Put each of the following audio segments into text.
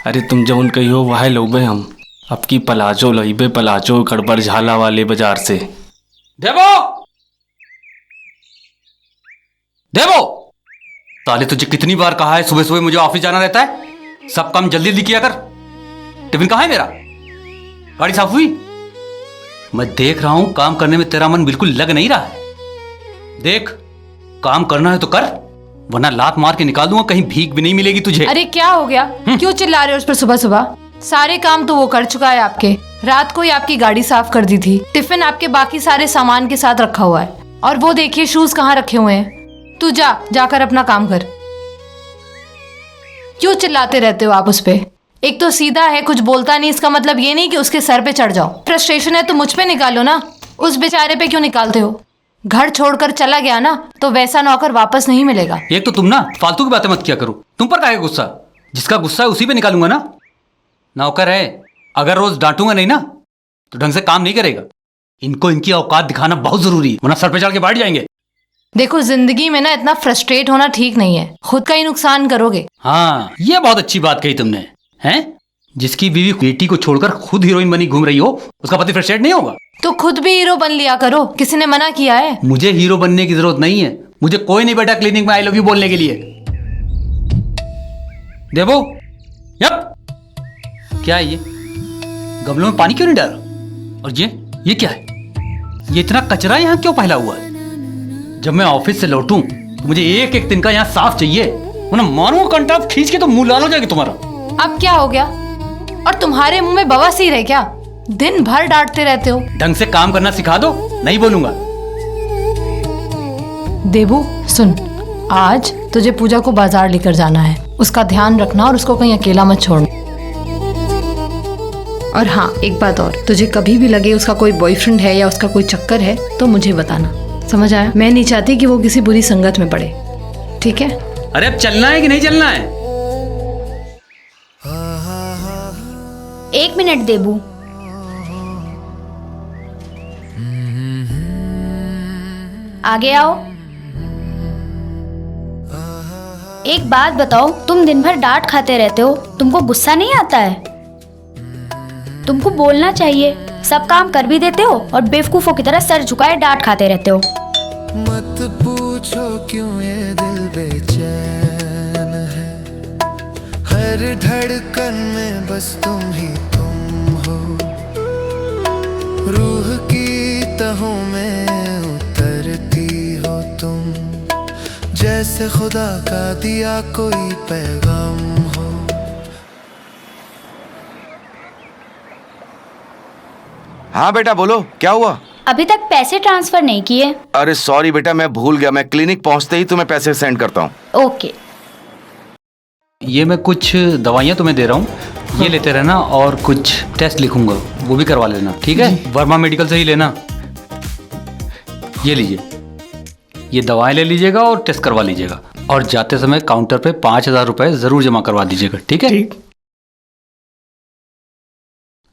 अरे तुम जौन कहियो वाहे लोबे हम। अब की पलाजो लईबे पलाजो गड़बड़ झाला वाले बाजार से। देवो, देवो, साले तुझे कितनी बार कहा है सुबह सुबह मुझे ऑफिस जाना रहता है। सब काम जल्दी जल्दी किया कर। टिफिन कहाँ है मेरा? गाड़ी साफ हुई? मैं देख रहा हूं काम करने में तेरा मन बिल्कुल लग नहीं रहा है। देख, काम करना है तो कर, वरना लात मार के निकाल दूंगा, कहीं भीख भी नहीं मिलेगी तुझे। अरे क्या हो गया? क्यों चिल्ला रहे हो उस पर सुबह सुबह? सारे काम तो वो कर चुका है आपके। रात को ही आपकी गाड़ी साफ कर दी थी। टिफिन आपके बाकी सारे सामान के साथ रखा हुआ है। और वो देखिए शूज कहाँ रखे हुए हैं। तू जाकर अपना काम कर। क्यों चिल्लाते रहते हो आप उस पे? एक तो सीधा है, कुछ बोलता नहीं, इसका मतलब ये नहीं कि उसके सर पे चढ़ जाओ। फ्रस्ट्रेशन है तो मुझ पे निकालो ना, उस बेचारे पे क्यों निकालते हो? घर छोड़कर चला गया ना तो वैसा नौकर वापस नहीं मिलेगा। एक तो तुम ना फालतू की बातें मत किया करो। तुम पर काहे गुस्सा? जिसका गुस्सा है उसी पे निकालूंगा ना। नौकर है, अगर रोज डांटूंगा नहीं ना तो ढंग से काम नहीं करेगा। इनको इनकी औकात दिखाना बहुत जरूरी है, वरना सर पे चढ़ के बैठ जाएंगे। देखो, जिंदगी में ना इतना फ्रस्ट्रेट होना ठीक नहीं है, खुद का ही नुकसान करोगे। हाँ, ये बहुत अच्छी बात कही तुमने। हैं? जिसकी बीवी बेटी को छोड़कर खुद हीरोइन बनी घूम रही हो, उसका पति फ्रस्ट्रेट नहीं होगा? तो खुद भी हीरो बन लिया करो, किसी ने मना किया है? मुझे हीरो बनने की जरूरत नहीं है। मुझे कोई नहीं बैठा क्लिनिक में आई लव यू बोलने के लिए। देवो, यप, क्या है ये? गमलों में पानी क्यों नहीं डाला? और ये क्या है? ये इतना कचरा यहाँ क्यों फैला हुआ है? जब मैं ऑफिस से लौटूं तो मुझे एक एक दिन का यहाँ साफ चाहिए, वरना मारूंगा कंटाप खींच के तो मुंह लाल हो जाएगा तुम्हारा। अब क्या हो गया? और तुम्हारे मुंह में बवासीर है क्या? दिन भर डांटते रहते हो। ढंग से काम करना सिखा दो, नहीं बोलूंगा। देबू सुन, आज तुझे पूजा को बाजार लेकर जाना है। उसका ध्यान रखना और उसको कहीं अकेला मत छोड़ना। और हाँ, एक बात और, तुझे कभी भी लगे उसका कोई बॉयफ्रेंड है या उसका कोई चक्कर है तो मुझे बताना, समझ आया? मैं नहीं चाहती कि वो किसी बुरी संगत में पड़े, ठीक है? अरे अब चलना है कि नहीं चलना है? एक मिनट देबू। आगे आओ। एक बात बताओ, तुम दिन भर डांट खाते रहते हो, तुमको गुस्सा नहीं आता है? तुमको बोलना चाहिए। सब काम कर भी देते हो और बेवकूफों की तरह सर झुकाए डांट खाते रहते हो। मत पूछो क्यों ये दिल बेचैन है, हर धड़कन में बस तुम ही तुम हो, रूह की तहों में उतरती हो तुम, जैसे खुदा का दिया कोई पैगाम हो। हाँ बेटा बोलो, क्या हुआ? अभी तक पैसे ट्रांसफर नहीं किए? अरे सॉरी बेटा, मैं भूल गया। मैं क्लिनिक पहुंचते ही तुम्हें पैसे सेंड करता हूँ। ओके। ये मैं कुछ दवाइयाँ तुम्हें दे रहा हूँ, ये लेते रहना, और कुछ टेस्ट लिखूंगा वो भी करवा लेना, ठीक है? वर्मा मेडिकल से ही लेना। ये लीजिए, ये दवाएं ले लीजिएगा और टेस्ट करवा लीजिएगा, और जाते समय काउंटर पे 5,000 रुपए जरूर जमा करवा दीजिएगा, ठीक है? ठीक।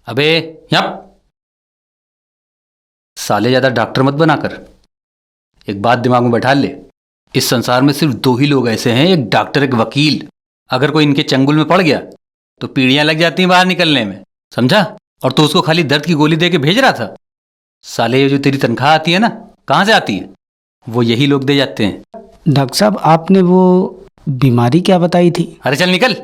अबे यहाँ साले ज्यादा डॉक्टर मत बनाकर। एक बात दिमाग में बैठा ले, इस संसार में सिर्फ 2 ही लोग ऐसे हैं, एक डॉक्टर एक वकील। अगर कोई इनके चंगुल में पड़ गया तो पीड़ियां लग जाती हैं बाहर निकलने में, समझा? और तो उसको खाली दर्द की गोली दे के भेज रहा था। साले ये जो तेरी तनख्वाह आती है ना, कहाँ से आती है? वो यही लोग दे जाते हैं। डॉक्टर साहब, आपने वो बीमारी क्या बताई थी? अरे चल निकल,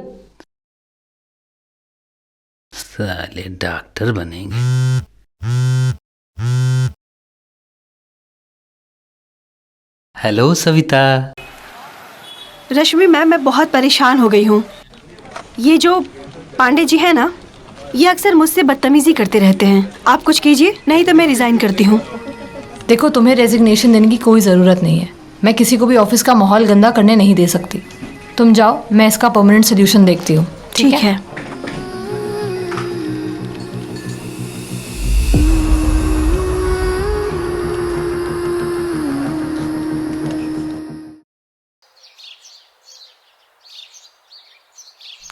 साले डॉक्टर बनेंगे। हेलो सविता। रश्मि मैम, मैं बहुत परेशान हो गई हूँ। ये जो पांडे जी है ना, ये अक्सर मुझसे बदतमीजी करते रहते हैं। आप कुछ कीजिए, नहीं तो मैं रिजाइन करती हूँ। देखो, तुम्हें रेजिग्नेशन देने की कोई ज़रूरत नहीं है। मैं किसी को भी ऑफिस का माहौल गंदा करने नहीं दे सकती। तुम जाओ, मैं इसका परमानेंट सोल्यूशन देखती हूँ। ठीक है।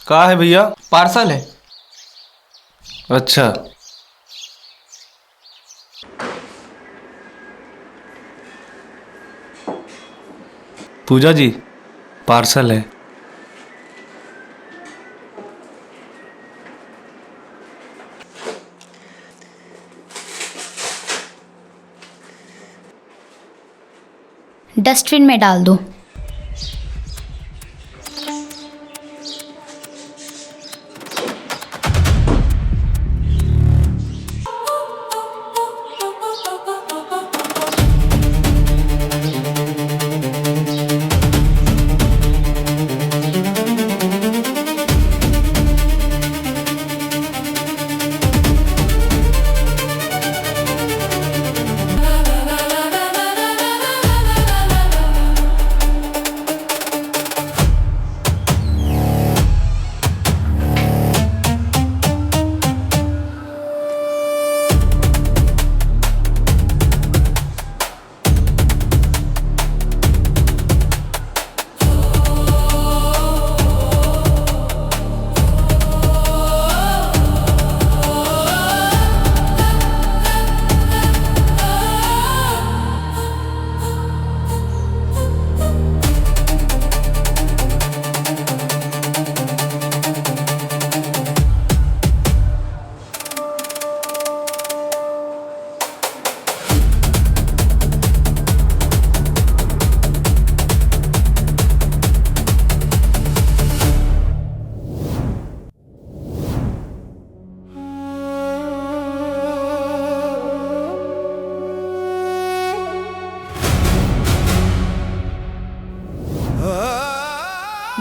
कहाँ है भैया? पार्सल है। अच्छा, पूजा जी पार्सल है। डस्टबिन में डाल दो।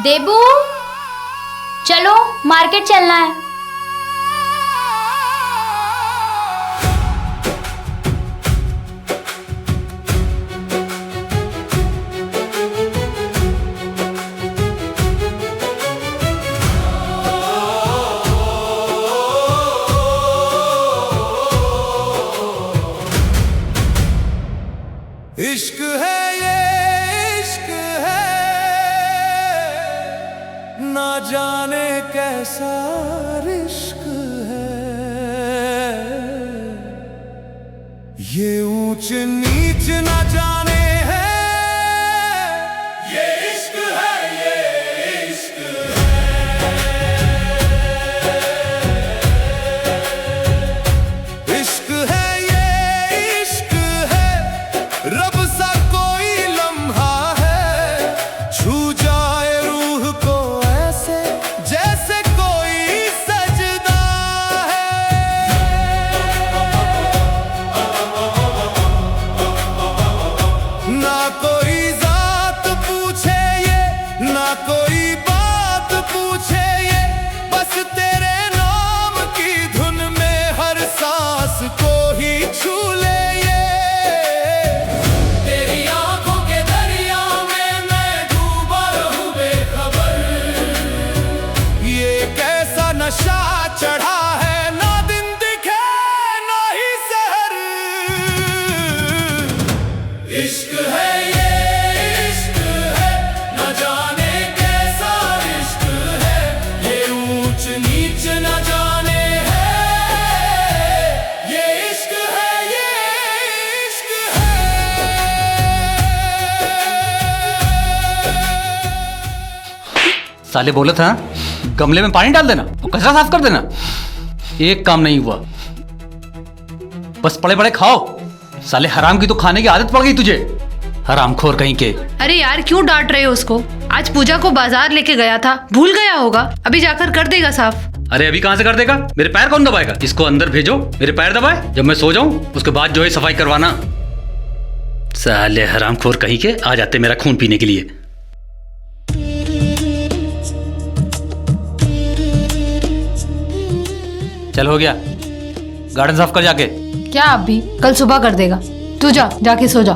देबू, चलो मार्केट चलना है। इश्क है ये, इश्क है, ना जाने कैसा इश्क है। ये ऊंच नीच ना जाने है, ये इश्क है, ये इश्क है। इश्क है ये, इश्क है, रब सा कोई लम्हा है, छू जाए रूह को ऐसे जैसे कोई सजदा है। ना कोई जात पूछे ये, ना कोई बात पूछे ये, बस तेरे नाम की धुन में हर सांस को ही छू ले ये। तेरी आंखों के दरिया में मैं डूबा रहूं बेखबर, ये कैसा नशा चढ़ा है, ना दिन दिखे ना ही सहर। इश्क है ये, इश्क है, न जाने कैसा इश्क है, ये ऊंच नीच न जाने है, ये इश्क है, ये इश्क है। साले बोला था गमले में पानी डाल देना, वो कचरा साफ कर देना। एक काम नहीं हुआ, बस पड़े पड़े खाओ। साले हराम की तो खाने की आदत पड़ गई तुझे, हरामखोर कहीं के। अरे यार क्यों डांट रहे हो उसको? आज पूजा को बाजार लेके गया था, भूल गया होगा, अभी जाकर कर देगा साफ। अरे अभी कहां से कर देगा? मेरे पैर कौन दबाएगा? इसको अंदर भेजो, मेरे पैर दबाए, जब मैं सो जाऊं उसके बाद जो है सफाई करवाना। साले हरामखोर कहीं के आ जाते मेरा खून पीने के लिए। चल हो गया, गार्डन साफ कर जाके। क्या आप भी? कल सुबह कर देगा। तू जा, जाके सो जा।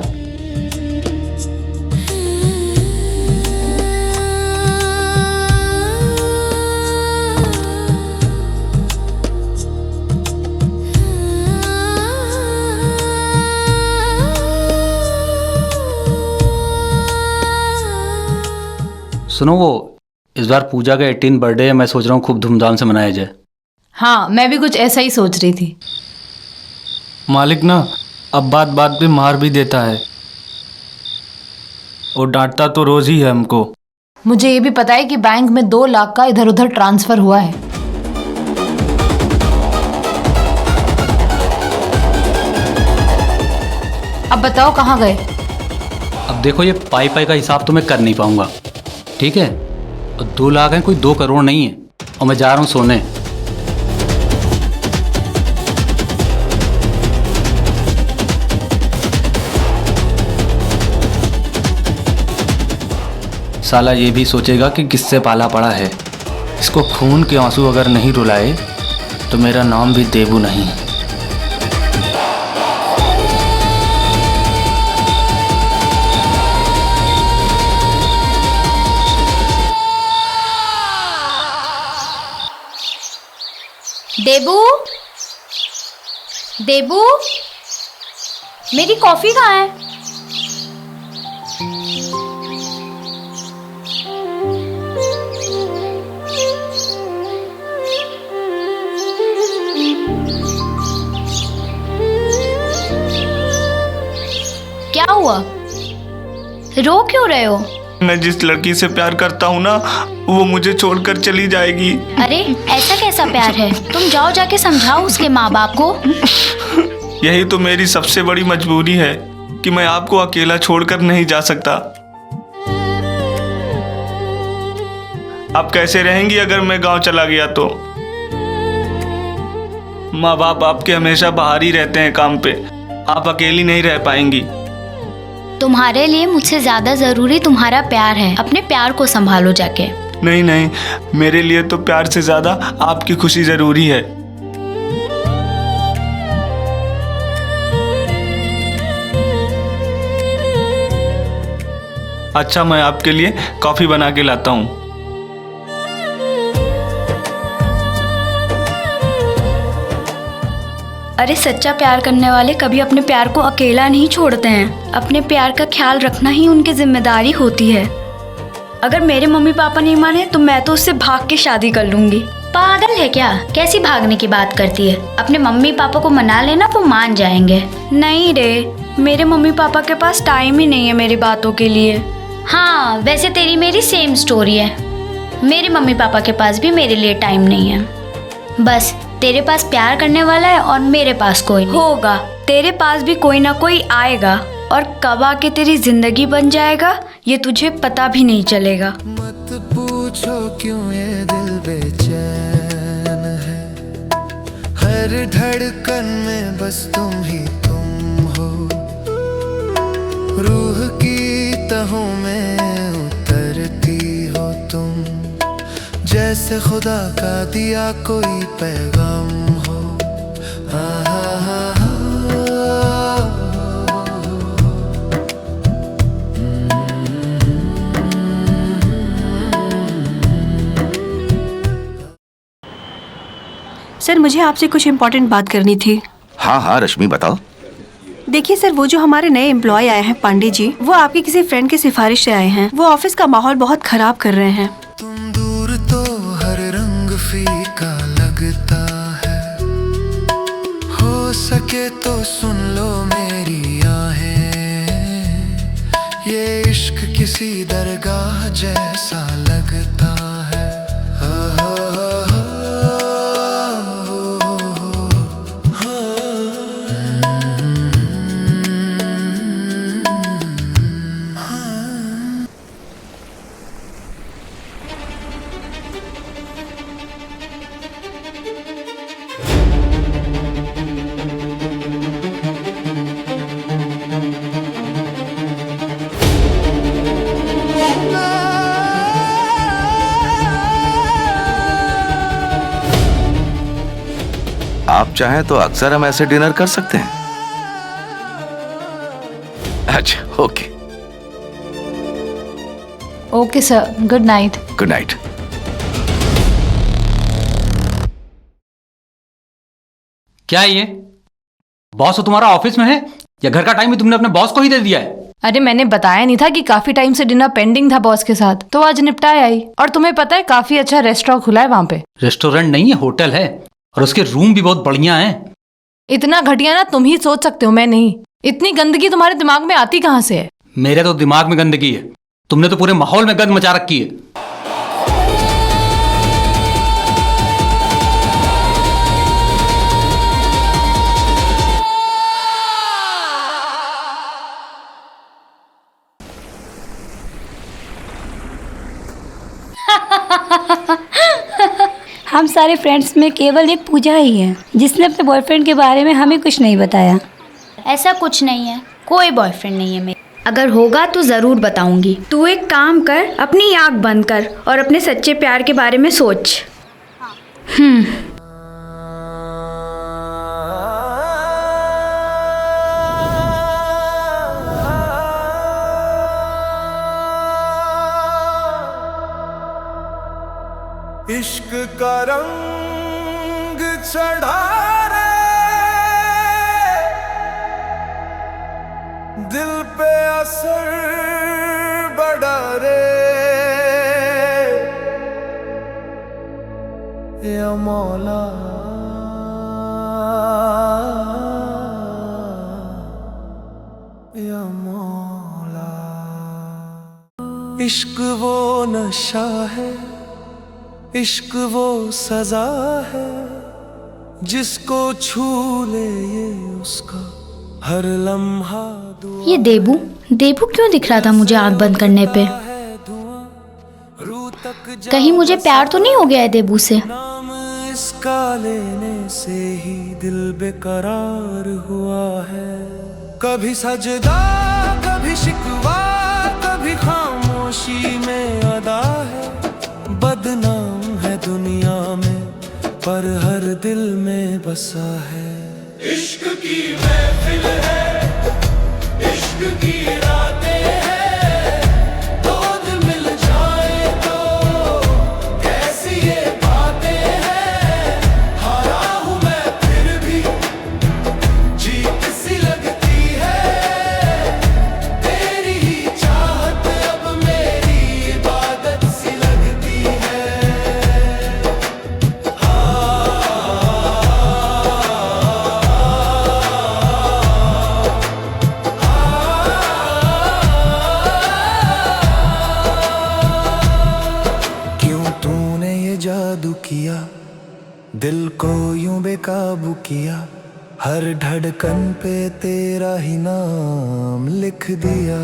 सुनो, वो इस बार पूजा का 18 बर्थडे है, मैं सोच रहा हूँ खूब धूमधाम से मनाया जाए। हाँ, मैं भी कुछ ऐसा ही सोच रही थी। मालिक ना अब बात बात पे मार भी देता है और डांटता तो रोज ही है हमको। मुझे ये भी पता है कि बैंक में 2 लाख का इधर उधर ट्रांसफर हुआ है। अब बताओ कहाँ गए? अब देखो, ये पाई पाई का हिसाब तो मैं कर नहीं पाऊंगा, ठीक है? और 2 लाख है, कोई 2 करोड़ नहीं है। और मैं जा रहा हूँ सोने। साला ये भी सोचेगा कि किससे पाला पड़ा है। इसको खून के आंसू अगर नहीं रुलाए तो मेरा नाम भी देबू नहीं। देबू, देबू, मेरी कॉफी कहाँ है? क्या हुआ? रो क्यों रहे हो? मैं जिस लड़की से प्यार करता हूँ ना, वो मुझे छोड़कर चली जाएगी। अरे ऐसा कैसा प्यार है? तुम जाओ जाके समझाओ उसके माँ बाप को। यही तो मेरी सबसे बड़ी मजबूरी है कि मैं आपको अकेला छोड़कर नहीं जा सकता। आप कैसे रहेंगी अगर मैं गांव चला गया तो? माँ बाप आपके हमेशा बाहर ही रहते हैं काम पे, आप अकेली नहीं रह पाएंगी। तुम्हारे लिए मुझसे ज्यादा जरूरी तुम्हारा प्यार है। अपने प्यार को संभालो जाके। नहीं नहीं, मेरे लिए तो प्यार से ज्यादा आपकी खुशी जरूरी है। अच्छा, मैं आपके लिए कॉफी बना के लाता हूँ। अरे सच्चा प्यार करने वाले कभी अपने प्यार को अकेला नहीं छोड़ते हैं। अपने प्यार का ख्याल रखना ही उनकी जिम्मेदारी होती है। अगर मेरे मम्मी पापा नहीं माने तो मैं तो उससे भाग के शादी कर लूंगी। पागल है क्या? कैसी भागने की बात करती है? अपने मम्मी पापा को मना लेना, वो मान जाएंगे। नहीं रे, मेरे मम्मी पापा के पास टाइम ही नहीं है मेरी बातों के लिए। हाँ, वैसे तेरी मेरी सेम स्टोरी है। मेरे मम्मी पापा के पास भी मेरे लिए टाइम नहीं है। बस तेरे पास प्यार करने वाला है और मेरे पास कोई नहीं। होगा, तेरे पास भी कोई ना कोई आएगा और कब आके तेरी जिंदगी बन जाएगा ये तुझे पता भी नहीं चलेगा। मत पूछो क्यों ये दिल बेचैन है, हर धड़कन में बस तुम ही तुम हो। रूह की तहों में उतरती हो तुम, जैसे खुदा का दिया कोई पैगाम हो। सर, मुझे आपसे कुछ इम्पोर्टेंट बात करनी थी। हाँ हाँ रश्मि, बताओ। देखिए सर, वो जो हमारे नए एम्प्लॉय आए हैं पांडे जी, वो आपके किसी फ्रेंड की सिफारिश से आए हैं। वो ऑफिस का माहौल बहुत खराब कर रहे हैं। तुम दूर तो हर रंग फीका लगता है, हो सके तो सुन लो मेरी आहें। ये इश्क किसी दरगाह जैसा लगता है। आप चाहें तो अक्सर हम ऐसे डिनर कर सकते हैं। अच्छा, okay. Okay sir, good night. Good night. क्या है ये? बॉस तो तुम्हारा ऑफिस में है या घर का टाइम ही तुमने अपने बॉस को ही दे दिया है? अरे मैंने बताया नहीं था कि काफी टाइम से डिनर पेंडिंग था बॉस के साथ, तो आज निपटाया ही। और तुम्हें पता है काफी अच्छा रेस्टोरेंट खुला है वहाँ पे। रेस्टोरेंट नहीं है, होटल है, और उसके रूम भी बहुत बढ़िया हैं। इतना घटिया ना तुम ही सोच सकते हो, मैं नहीं। इतनी गंदगी तुम्हारे दिमाग में आती कहाँ से है? मेरे तो दिमाग में गंदगी है, तुमने तो पूरे माहौल में गंद मचा रखी है। हम सारे फ्रेंड्स में केवल एक पूजा ही है जिसने अपने बॉयफ्रेंड के बारे में हमें कुछ नहीं बताया। ऐसा कुछ नहीं है, कोई बॉयफ्रेंड नहीं है मेरा। अगर होगा तो ज़रूर बताऊंगी। तू एक काम कर, अपनी आँख बंद कर और अपने सच्चे प्यार के बारे में सोच। इश्क का रंग चढ़ा रे दिल पे असर बड़ा रे या मौला या मौला। इश्क वो नशा है, इश्क वो सजा है, जिसको छू ले ये उसका हर लम्हा दुआ। ये देबू क्यों दिख रहा था मुझे आँख बंद करने पे? कहीं मुझे प्यार तो नहीं हो गया है देबू से? नाम इसका लेने से ही दिल बेकरार हुआ है। कभी सजदा कभी शिकवा कभी खामोशी में अदा है। बदनाम है दुनिया में पर हर दिल में बसा है। इश्क की महफिल है, इश्क की रातें हैं, दो दिल मिल जाए तो कैसी ये बातें हैं। हारा हूँ मैं फिर भी जीत सी लगती है। तेरी ही चाहत अब मेरी इबादत सी लगती है। जादू किया दिल को यूं बेकाबू किया। हर धड़कन पे तेरा ही नाम लिख दिया।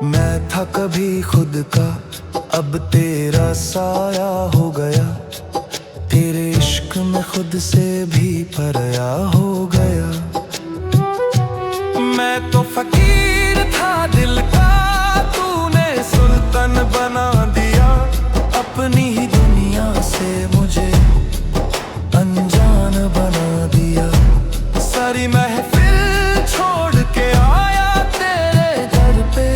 मैं था कभी खुद का अब तेरा साया हो गया। तेरे इश्क में खुद से भी पराया हो गया। मैं तो फकीर था दिल का, तूने सुल्तान बना दिया। अपनी ही दुनिया से मुझे अनजान बना दिया। सारी महफिल छोड़ के आया तेरे दर पे।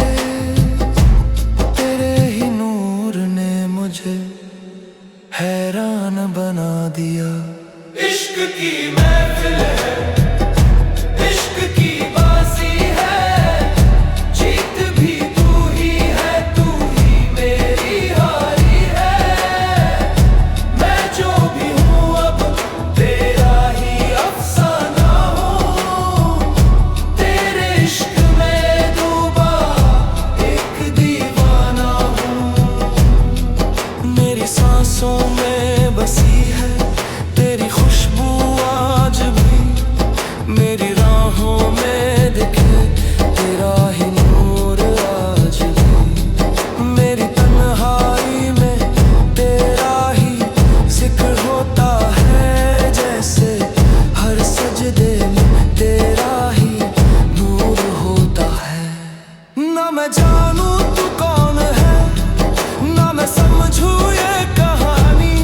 तेरे ही नूर ने मुझे हैरान बना दिया। इश्क की महफिल है, इश्क की बाजी है, जीत भी तू ही है, तू ही मेरी हारी है। मैं जो भी हूँ अब तेरा ही अफसाना हूँ। तेरे इश्क में डूबा एक दीवाना हूँ। मेरी सांसों में बसी है तेरी खुशबू आज भी। मेरी राहों में दिखे तेरा ही नूर आज भी। मेरी तन्हाई में तेरा ही जिक्र होता है। जैसे हर सजदे में तेरा ही नूर होता है। ना मैं जानूं तू कौन है, ना मैं समझूं ये कहानी,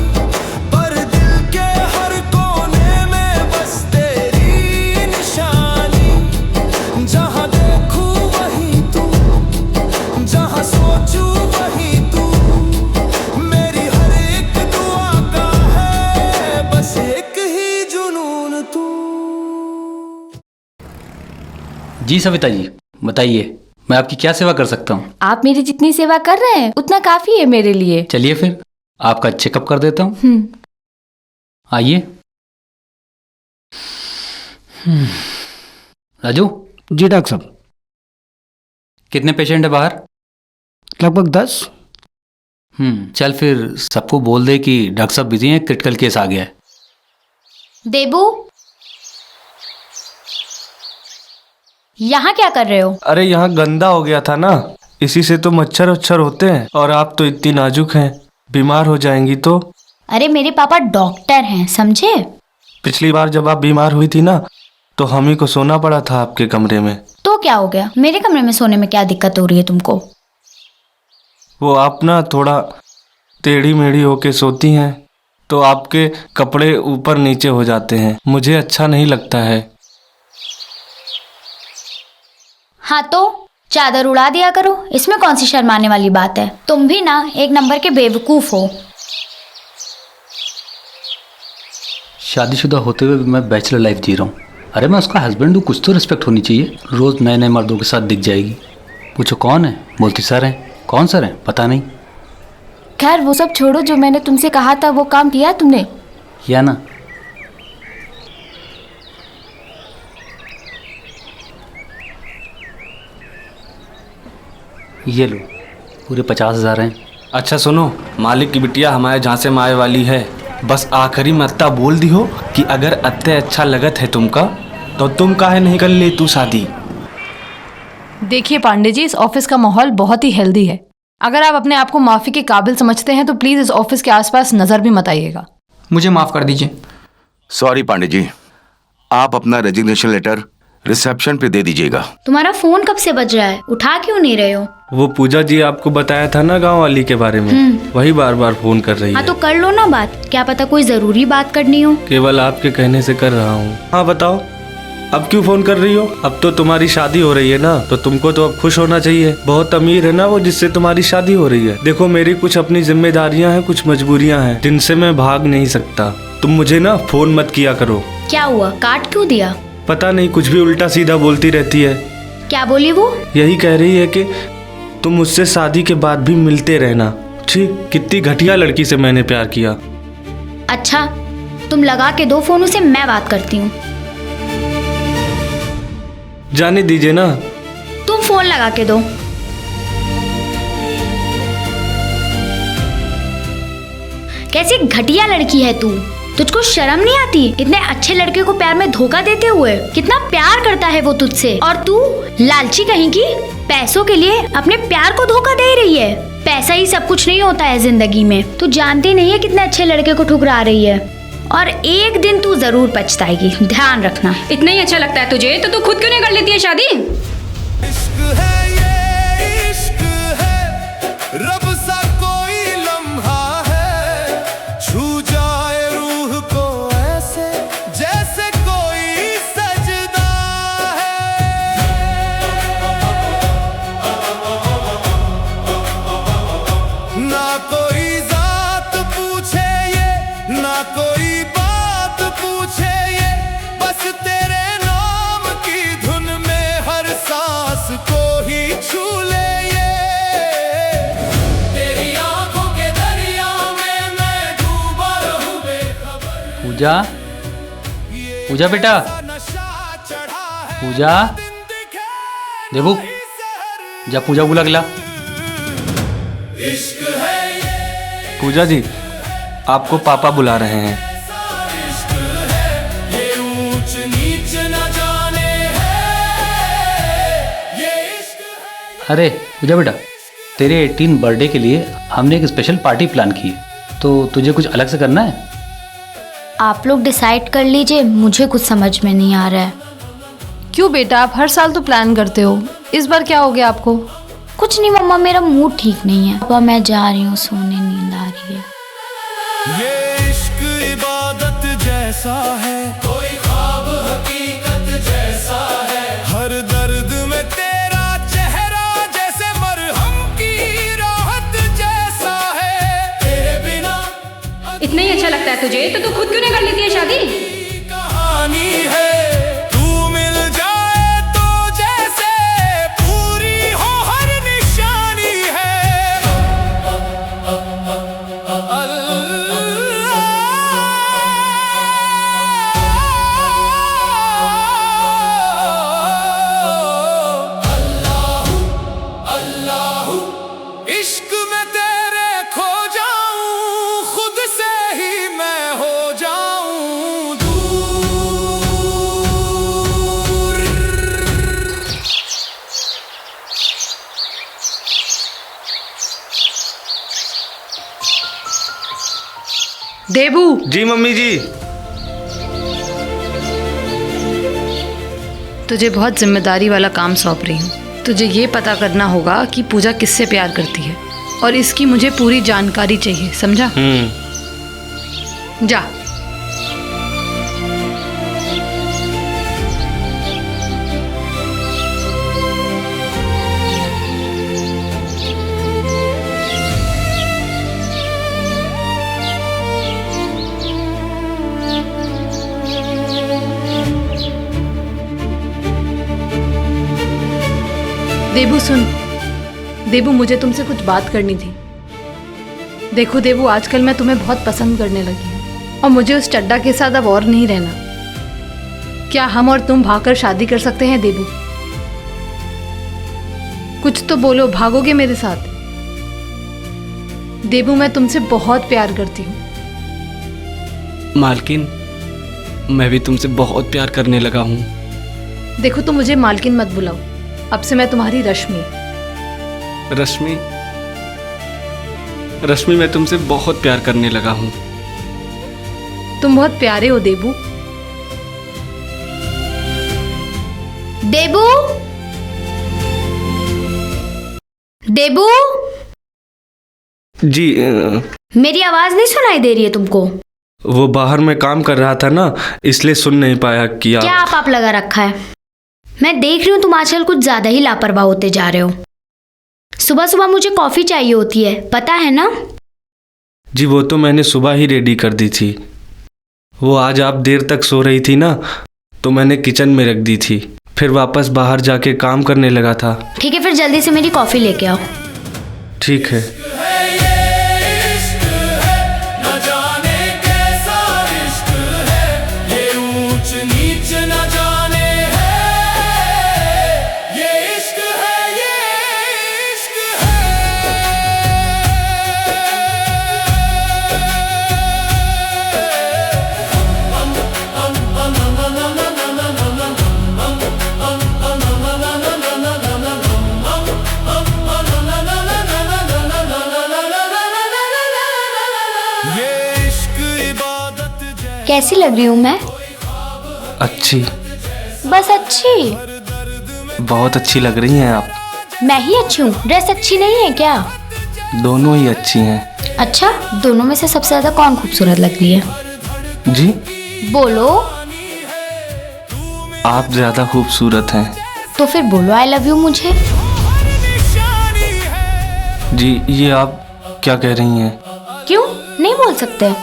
पर दिल के हर कोने में बस तेरी निशानी। जहाँ देखूं वहीं तू, जहाँ सोचूं वहीं तू। मेरी हर एक दुआ का है बस एक ही जुनून तू। जी सविता जी, बताइए मैं आपकी क्या सेवा कर सकता हूँ? आप मेरी जितनी सेवा कर रहे हैं उतना काफी है मेरे लिए। चलिए फिर आपका चेकअप कर देता हूँ। आइए। राजू, जी डॉक्टर साहब। कितने पेशेंट है बाहर? लगभग 10। चल फिर सबको बोल दे कि डॉक्टर साहब बिजी हैं, क्रिटिकल केस आ गया है। देबू, यहाँ क्या कर रहे हो? अरे यहाँ गंदा हो गया था ना, इसी से तो मच्छर वच्छर होते हैं। और आप तो इतनी नाजुक हैं, बीमार हो जाएंगी तो? अरे मेरे पापा डॉक्टर हैं, समझे? पिछली बार जब आप बीमार हुई थी ना, तो हम ही को सोना पड़ा था आपके कमरे में। तो क्या हो गया? मेरे कमरे में सोने में क्या दिक्कत हो रही है तुमको? वो आप ना थोड़ा टेढ़ी मेढ़ी होके सोती हैं, तो आपके कपड़े ऊपर नीचे हो जाते हैं, मुझे अच्छा नहीं लगता है। हाँ तो चादर उड़ा दिया करो, इसमें कौन सी शर्माने वाली बात है? तुम भी ना एक नंबर के बेवकूफ हो। शादीशुदा होते हुए भी मैं बैचलर लाइफ जी रहा हूँ। अरे मैं उसका हस्बैंड हूँ, कुछ तो रिस्पेक्ट होनी चाहिए। रोज़ नए नए मर्दों के साथ दिख जाएगी। पूछो कौन है, बोलती सर हैं। कौन सर हैं पता नहीं। खैर वो सब छोड़ो, जो मैंने तुमसे कहा था वो काम किया तुमने? किया ना। ये लो, पूरे 50,000 हैं। अच्छा सुनो, मालिक की बिटिया हमारे झांसे में आए वाली है। बस आखिरी में अत्ता बोल दी हो कि अगर अत्ते अच्छा लगत है तुमका तो तुम काहे नहीं कर ले तू शादी। देखिए पांडे जी, इस ऑफिस का माहौल बहुत ही हेल्दी है। अगर आप अपने आप को माफ़ी के काबिल समझते हैं तो प्लीज़ इस ऑफिस के आसपास नज़र भी मत आइएगा। मुझे माफ़ कर दीजिए। सॉरी पांडे जी, आप अपना रेजिग्नेशन लेटर रिसेप्शन पे दे दीजिएगा। तुम्हारा फोन कब से बज रहा है, उठा क्यों नहीं रहे हो? वो पूजा जी आपको बताया था ना गांव वाली के बारे में, वही बार बार फोन कर रही हाँ है। तो कर लो ना बात, क्या पता कोई जरूरी बात करनी हो। केवल आपके कहने से कर रहा हूँ। हाँ बताओ, अब क्यों फोन कर रही हो? अब तो तुम्हारी शादी हो रही है ना, तो तुमको तो अब खुश होना चाहिए। बहुत अमीर है ना वो जिससे तुम्हारी शादी हो रही है। देखो मेरी कुछ अपनी जिम्मेदारियां हैं, कुछ मजबूरियां हैं जिनसे मैं भाग नहीं सकता। तुम मुझे ना फोन मत किया करो। क्या हुआ, काट क्यों दिया? पता नहीं, कुछ भी उल्टा सीधा बोलती रहती है। क्या बोली वो? यही कह रही है कि तुम मुझसे शादी के बाद भी मिलते रहना। ठीक, कितनी घटिया लड़की से मैंने प्यार किया। अच्छा तुम लगा के दो फोन उसे, मैं बात करती हूँ। जाने दीजिए ना। तुम फोन लगा के दो। कैसी घटिया लड़की है तू, तुझको शर्म नहीं आती? इतने अच्छे लड़के को प्यार में धोखा देते हुए। कितना प्यार करता है वो तुझसे, और तू लालची कहीं की पैसों के लिए अपने प्यार को धोखा दे रही है। पैसा ही सब कुछ नहीं होता है जिंदगी में। तू जानती नहीं है कितने अच्छे लड़के को ठुकरा रही है, और एक दिन तू जरूर पछताएगी, ध्यान रखना। इतना ही अच्छा लगता है तुझे तो तू खुद क्यों नहीं कर लेती है शादी? इश्क है ये इश्क है, रब सा कोई लम्हा है, छू जाए रूह को ऐसे जैसे कोई सजदा है। ना कोई जात पूछे ये, ना कोई बात पूछे ये, बस तेरे नाम की धुन में हर सांस को ही छू ले ये। तेरी आंखों के दरिया में मैं डूबा रहूं बेखबर। पूजा, पूजा बेटा, नशा चढ़ा है पूजा, देवू, जा पूजा बुला गिला। इश्क है ये, पूजा जी आपको पापा बुला रहे हैं। इश्क है ये, ऊंच नीच न जाने है ये इश्क है। अरे पूजा बेटा, तेरे 18 बर्थडे के लिए हमने एक स्पेशल पार्टी प्लान की है, तो तुझे कुछ अलग से करना है। आप लोग डिसाइड कर लीजिए, मुझे कुछ समझ में नहीं आ रहा है। क्यों बेटा, आप हर साल तो प्लान करते हो, इस बार क्या हो गया आपको? कुछ नहीं मम्मा, मेरा मूड ठीक नहीं है। पापा मैं जा रही हूँ सोने, नींद आ रही है। ये इश्क इबादत जैसा है, कोई ख्वाब हकीकत जैसा है, हर दर्द में तेरा चेहरा जैसे मरहम की राहत जैसा है, तेरे बिना इतना ही अच्छा लगता है तुझे तो तू खुद क्यों नहीं कर लेती है शादी? कहानी है। तू मिल जाए तो जैसे पूरी हो हर निशानी है। अल्लाह इश्क में तेरे खो जाऊं, खुद से ही मैं हो जाऊं दूर। देबू। जी मम्मी जी। तुझे बहुत जिम्मेदारी वाला काम सौंप रही हूँ। तुझे ये पता करना होगा कि पूजा किससे प्यार करती है और इसकी मुझे पूरी जानकारी चाहिए, समझा? जा। देबू सुन। देबू, मुझे तुमसे कुछ बात करनी थी। देखो देबू, आजकल मैं तुम्हें बहुत पसंद करने लगी हूँ और मुझे उस चड्डा के साथ अब और नहीं रहना। क्या हम और तुम भागकर शादी कर सकते हैं देबू? कुछ तो बोलो, भागोगे मेरे साथ? देबू, मैं तुमसे बहुत प्यार करती हूँ। मालकिन, मैं भी तुमसे बहुत प्यार करने लगा हूँ। देखो, तुम मुझे मालकिन मत बुलाओ, अब से मैं तुम्हारी रश्मि। रश्मि? रश्मि, मैं तुमसे बहुत प्यार करने लगा हूँ। तुम बहुत प्यारे हो देबू। देबू, देबू, जी मेरी आवाज नहीं सुनाई दे रही है तुमको? वो बाहर में काम कर रहा था ना, इसलिए सुन नहीं पाया। क्या आप लगा रखा है? मैं देख रही हूँ तुम आजकल कुछ ज्यादा ही लापरवाह होते जा रहे हो। सुबह सुबह मुझे कॉफी चाहिए होती है, पता है ना? जी वो तो मैंने सुबह ही रेडी कर दी थी। वो आज आप देर तक सो रही थी ना, तो मैंने किचन में रख दी थी, फिर वापस बाहर जाके काम करने लगा था। ठीक है, फिर जल्दी से मेरी कॉफी लेके आओ। ठीक है। कैसी लग रही हूँ मैं? अच्छी। बस अच्छी? बहुत अच्छी लग रही हैं आप। मैं ही अच्छी हूँ, ड्रेस अच्छी नहीं है क्या? दोनों ही अच्छी हैं। अच्छा, दोनों में से सबसे ज्यादा कौन खूबसूरत लग रही है? जी? बोलो। आप ज्यादा खूबसूरत हैं। तो फिर बोलो आई लव यू मुझे। जी, ये आप क्या कह रही हैं? क्यों नहीं बोल सकते?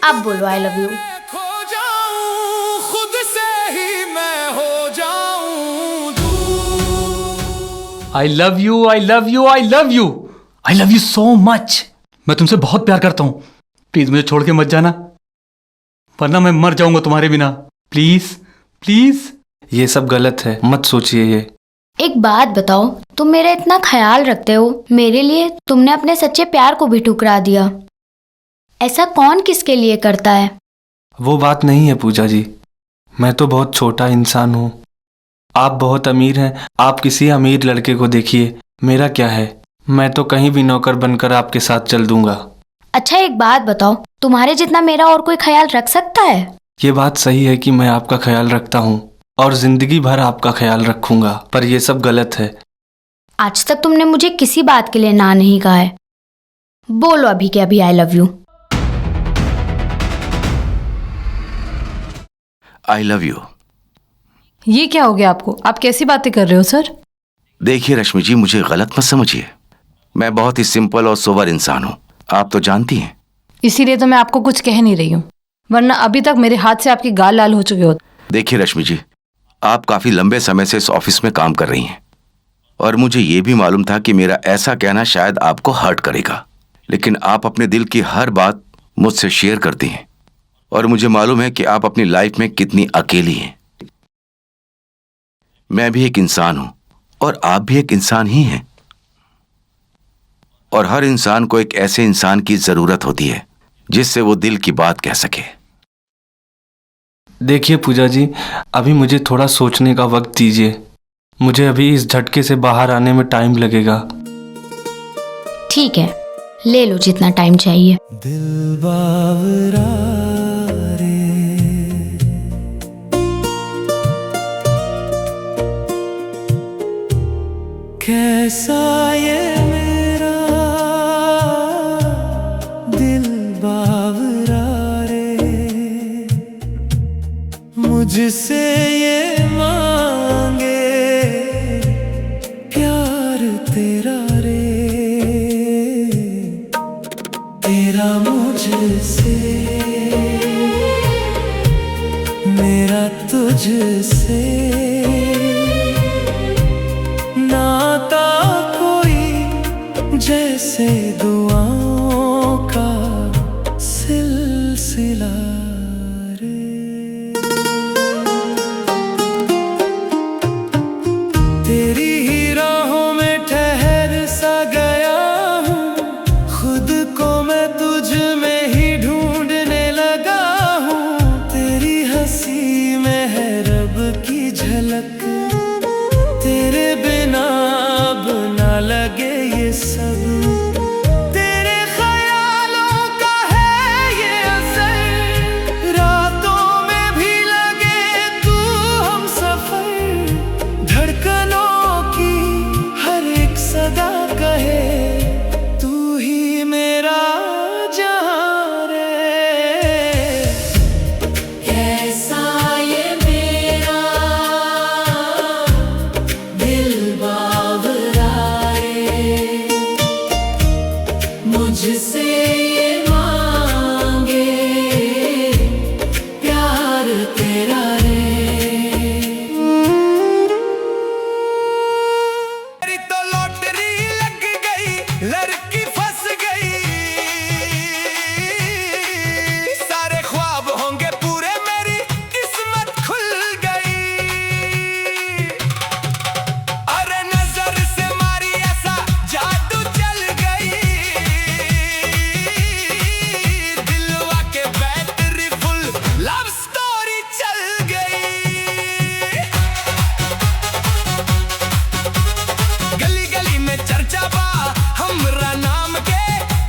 अब बोलो आई लव यू। खो जाऊं खुद से ही मैं हो जाऊं दूर। आई love you, I love you, I love you, I love you so much. मैं तुमसे बहुत प्यार करता हूं। प्लीज मुझे छोड़ के मत जाना, वरना मैं मर जाऊंगा तुम्हारे बिना। Please please. ये सब गलत है, मत सोचिए ये। एक बात बताओ, तुम मेरा इतना ख्याल रखते हो, मेरे लिए तुमने अपने सच्चे प्यार को भी ठुकरा दिया। ऐसा कौन किसके लिए करता है? वो बात नहीं है पूजा जी, मैं तो बहुत छोटा इंसान हूँ। आप बहुत अमीर हैं, आप किसी अमीर लड़के को देखिए, मेरा क्या है? मैं तो कहीं भी नौकर बनकर आपके साथ चल दूंगा। अच्छा एक बात बताओ, तुम्हारे जितना मेरा और कोई ख्याल रख सकता है? ये बात सही है कि मैं आपका ख्याल रखता हूँ और जिंदगी भर आपका ख्याल रखूंगा, पर ये सब गलत है। आज तक तुमने मुझे किसी बात के लिए ना नहीं कहा है। बोलो अभी के अभी आई love you. I love you. ये क्या हो गया आपको? आप कैसी बातें कर रहे हो सर? देखिए रश्मि जी, मुझे गलत मत समझिए, मैं बहुत ही सिंपल और सोबर इंसान हूँ, आप तो जानती हैं। इसीलिए तो मैं आपको कुछ कह नहीं रही हूँ, वरना अभी तक मेरे हाथ से आपकी गाल लाल हो चुके होते। देखिए रश्मि जी, आप काफी लंबे समय से इस ऑफिस में काम कर रही हैं और मुझे ये भी मालूम था कि मेरा ऐसा कहना शायद आपको हर्ट करेगा, लेकिन आप अपने दिल की हर बात मुझसे शेयर करती हैं और मुझे मालूम है कि आप अपनी लाइफ में कितनी अकेली हैं। मैं भी एक इंसान हूं और आप भी एक इंसान ही हैं, और हर इंसान को एक ऐसे इंसान की जरूरत होती है जिससे वो दिल की बात कह सके। देखिए पूजा जी, अभी मुझे थोड़ा सोचने का वक्त दीजिए। मुझे अभी इस झटके से बाहर आने में टाइम लगेगा। ठीक है, ले लो जितना टाइम चाहिए। दिल बावरा रे, कैसा ये मेरा दिल बावरा रे, मुझसे ये मांगे प्यार तेरा रे, तेरा मुझसे मेरा तुझसे नाता कोई जैसे दुआओं का सिलसिला रे, तेरी ही राहों में ठहर सा गया हूँ, खुद को मैं तुझ में ही ढूंढने लगा हूँ, तेरी हंसी में है रब की झलक, तेरे बिना अब ना लगे ये सब, तेरे ख्यालों का है ये असर, रातों में भी लगे तू हम सफर, धड़कनों की हर एक सदा कहे तू ही मेरा जहां रे, कैसा ये मेरा दिल बावरा रे, मुझसे ये मांगे प्यार तेरा रे, मेरी तो लॉटरी लग गई, लड़की फंस गई, सारे ख्वाब होंगे पूरे, मेरी किस्मत खुल गई, अरे नजर से मारी ऐसा जादू चल गई, दिलवा के बैटरी फुल लव स्टोरी चल गई, गली गली में चर्चा बा हमरा नाम के,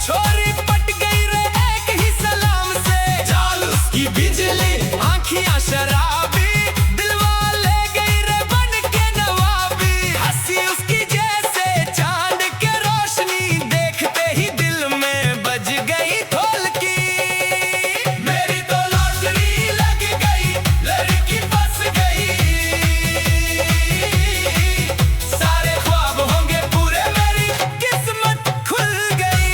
छोरी पट गई रे एक ही सलाम से, चाल उसकी बिजली आँखियाँ शराबी, दिलवा ले गई रे बन के नवाबी, हंसी उसकी जैसे चांद के रोशनी, देखते ही दिल में बज गई ढोलकी, मेरी तो लॉटरी लग गई, लड़की फंस गई, सारे ख्वाब होंगे पूरे, मेरी किस्मत खुल गई।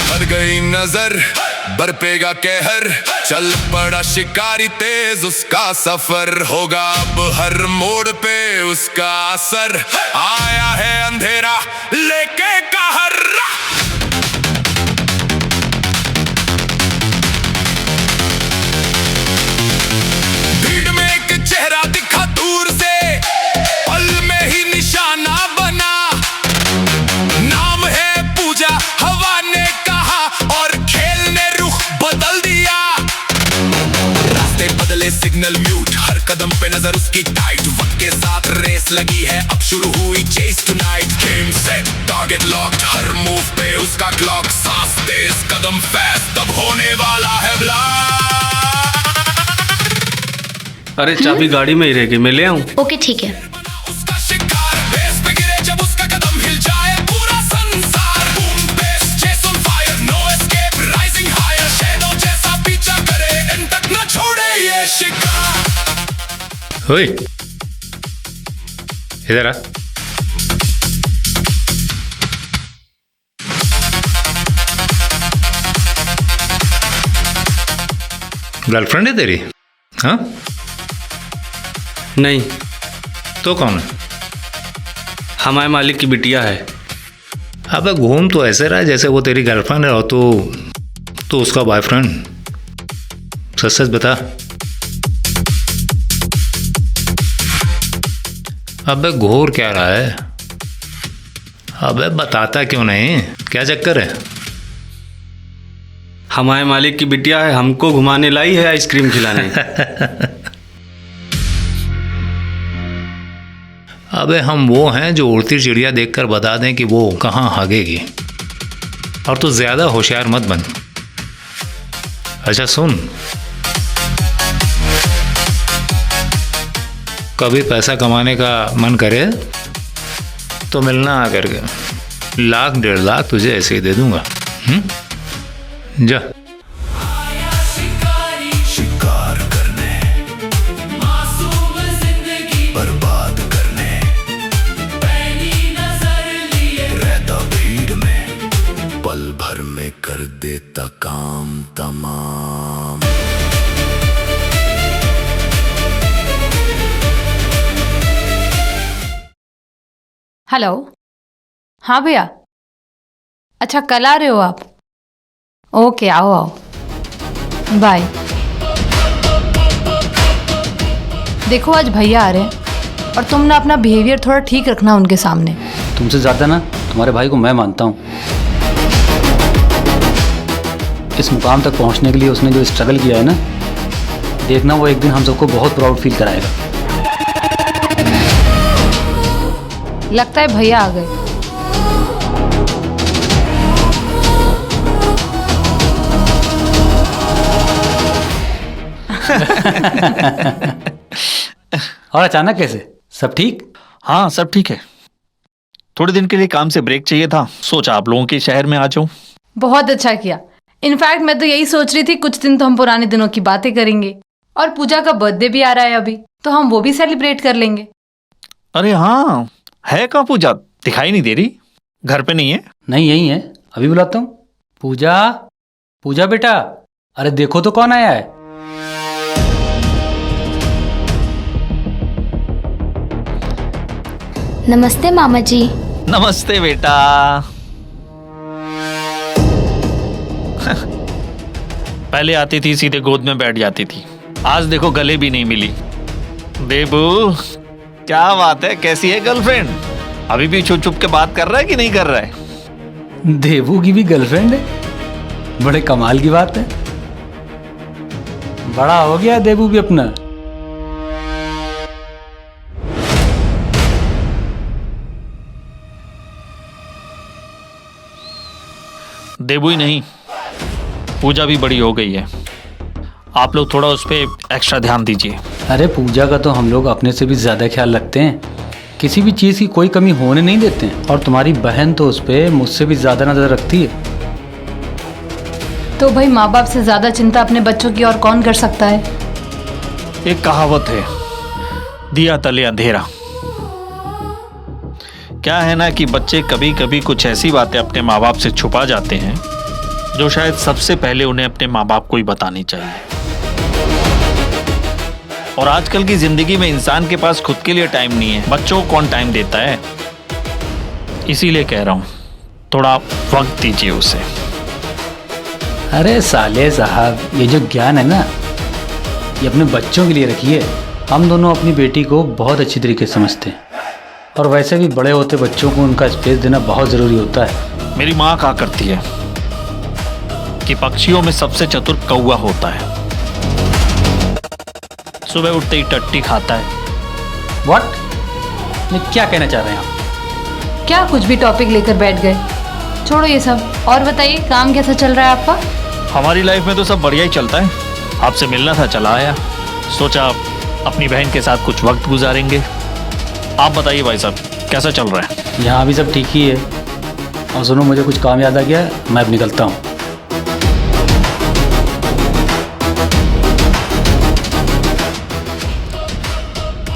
मर गई नजर बरपेगा कहर, चल पड़ा शिकारी तेज उसका सफर, होगा अब हर मोड़ पे उसका असर, आया है अंधेरा लेके कहर, भीड़ में एक चेहरा दिखा दूर से, पल में ही निशाना बना, नाम है पूजा, हवा ने कहा और खेल ने रुख बदल दिया, रास्ते बदले सिग्नल म्यूट, हर कदम पे नजर उसकी टाइट, वक्त के साथ रेस लगी है अब शुरू हुई chase tonight, game set target locked, हर मूव पे उसका क्लॉक, सांस तेज कदम फास्ट, तब होने वाला है ब्लास्ट, अरे चाबी गाड़ी में ही रहेगी, मैं ले आऊं? ओके ठीक है। उसका शिकार बेस पे गिरे जब उसका कदम हिल जाए पूरा संसार, boom bass chase on fire, no escape rising higher, shadow जैसा पीछा करे एंड तक न छोड़े ये शिकार। ओए इधर आ। गर्लफ्रेंड है तेरी? हाँ नहीं, तो कौन है? हमारे मालिक की बिटिया है। अबे घूम तो ऐसे रहा है जैसे वो तेरी गर्लफ्रेंड है और तो उसका बॉयफ्रेंड। सच सच बता। अबे घोर क्या रहा है? अबे बताता क्यों नहीं? क्या चक्कर है? हमारे मालिक की बिटिया है, हमको घुमाने लाई है आइसक्रीम खिलाने। अबे हम वो हैं जो उड़ती चिड़िया देखकर बता दें कि वो कहाँ भागेगी। और तू ज्यादा होशियार मत बन। अच्छा सुन, कभी पैसा कमाने का मन करे तो मिलना आकर के, 1 1.5 लाख तुझे ऐसे ही दे दूंगा। जा। शिकार करने, मासूम जिंदगी बर्बाद करने, पैनी नजर लिए रहता भीड़ में, पल भर में कर देता काम तमाम। हेलो। हाँ भैया, अच्छा कल आ रहे हो आप? ओके, आओ आओ, बाय। देखो आज भैया आ रहे हैं और तुम ना अपना बिहेवियर थोड़ा ठीक रखना उनके सामने। तुमसे ज़्यादा ना तुम्हारे भाई को मैं मानता हूँ। इस मुकाम तक पहुँचने के लिए उसने जो स्ट्रगल किया है ना, देखना वो एक दिन हम सबको बहुत प्राउड फील कराएगा। लगता है भैया आ गए। और अचानक कैसे? सब ठीक? हाँ सब ठीक है। थोड़े दिन के लिए काम से ब्रेक चाहिए था, सोचा आप लोगों के शहर में आ जाऊं। बहुत अच्छा किया। इनफैक्ट मैं तो यही सोच रही थी, कुछ दिन तो हम पुराने दिनों की बातें करेंगे। और पूजा का बर्थडे भी आ रहा है अभी, तो हम वो भी सेलिब्रेट कर लेंगे। अरे हाँ, है कहाँ पूजा? दिखाई नहीं दे रही। घर पे नहीं है? नहीं यही है, अभी बुलाता हूँ। पूजा, पूजा बेटा, अरे देखो तो कौन आया है। नमस्ते मामा जी। नमस्ते बेटा। पहले आती थी सीधे गोद में बैठ जाती थी, आज देखो गले भी नहीं मिली। देबू क्या बात है, कैसी है गर्लफ्रेंड? अभी भी छुप छुप के बात कर रहा है कि नहीं कर रहा है? देबू की भी गर्लफ्रेंड है? बड़े कमाल की बात है। बड़ा हो गया देबू भी अपना। देबू ही नहीं, पूजा भी बड़ी हो गई है। आप लोग थोड़ा उस पर एक्स्ट्रा ध्यान दीजिए। अरे पूजा का तो हम लोग अपने से भी ज़्यादा ख्याल रखते हैं, किसी भी चीज़ की कोई कमी होने नहीं देते हैं। और तुम्हारी बहन तो उस पर मुझसे भी ज़्यादा नज़र रखती है। तो भाई माँ बाप से ज़्यादा चिंता अपने बच्चों की और कौन कर सकता है? एक कहावत है, दिया तले अंधेरा। क्या है ना कि बच्चे कभी कभी कुछ ऐसी बातें अपने माँ बाप से छुपा जाते हैं जो शायद सबसे पहले उन्हें अपने माँ बाप को ही बतानी चाहिए। और आजकल की जिंदगी में इंसान के पास खुद के लिए टाइम नहीं है, बच्चों को कौन टाइम देता है? इसीलिए कह रहा हूं, थोड़ा वक्त दीजिए उसे। अरे साले साहब, ये जो ज्ञान है ना, ये अपने बच्चों के लिए रखिए। हम दोनों अपनी बेटी को बहुत अच्छी तरीके से समझते हैं, और वैसे भी बड़े होते बच्चों को उनका स्पेस देना बहुत ज़रूरी होता है। मेरी माँ कहा करती है कि पक्षियों में सबसे चतुर कौवा होता है, सुबह उठते ही टट्टी खाता है। व्हाट? ये क्या कहना चाह रहे हैं आप? क्या कुछ भी टॉपिक लेकर बैठ गए? छोड़ो ये सब, और बताइए काम कैसा चल रहा है आपका? हमारी लाइफ में तो सब बढ़िया ही चलता है। आपसे मिलना था, चला आया। सोचा अपनी बहन के साथ कुछ वक्त गुजारेंगे। आप बताइए भाई साहब, कैसा चल रहा है? यहाँ भी सब ठीक ही है। और सुनो, मुझे कुछ काम याद आ गया, मैं अब निकलता हूँ।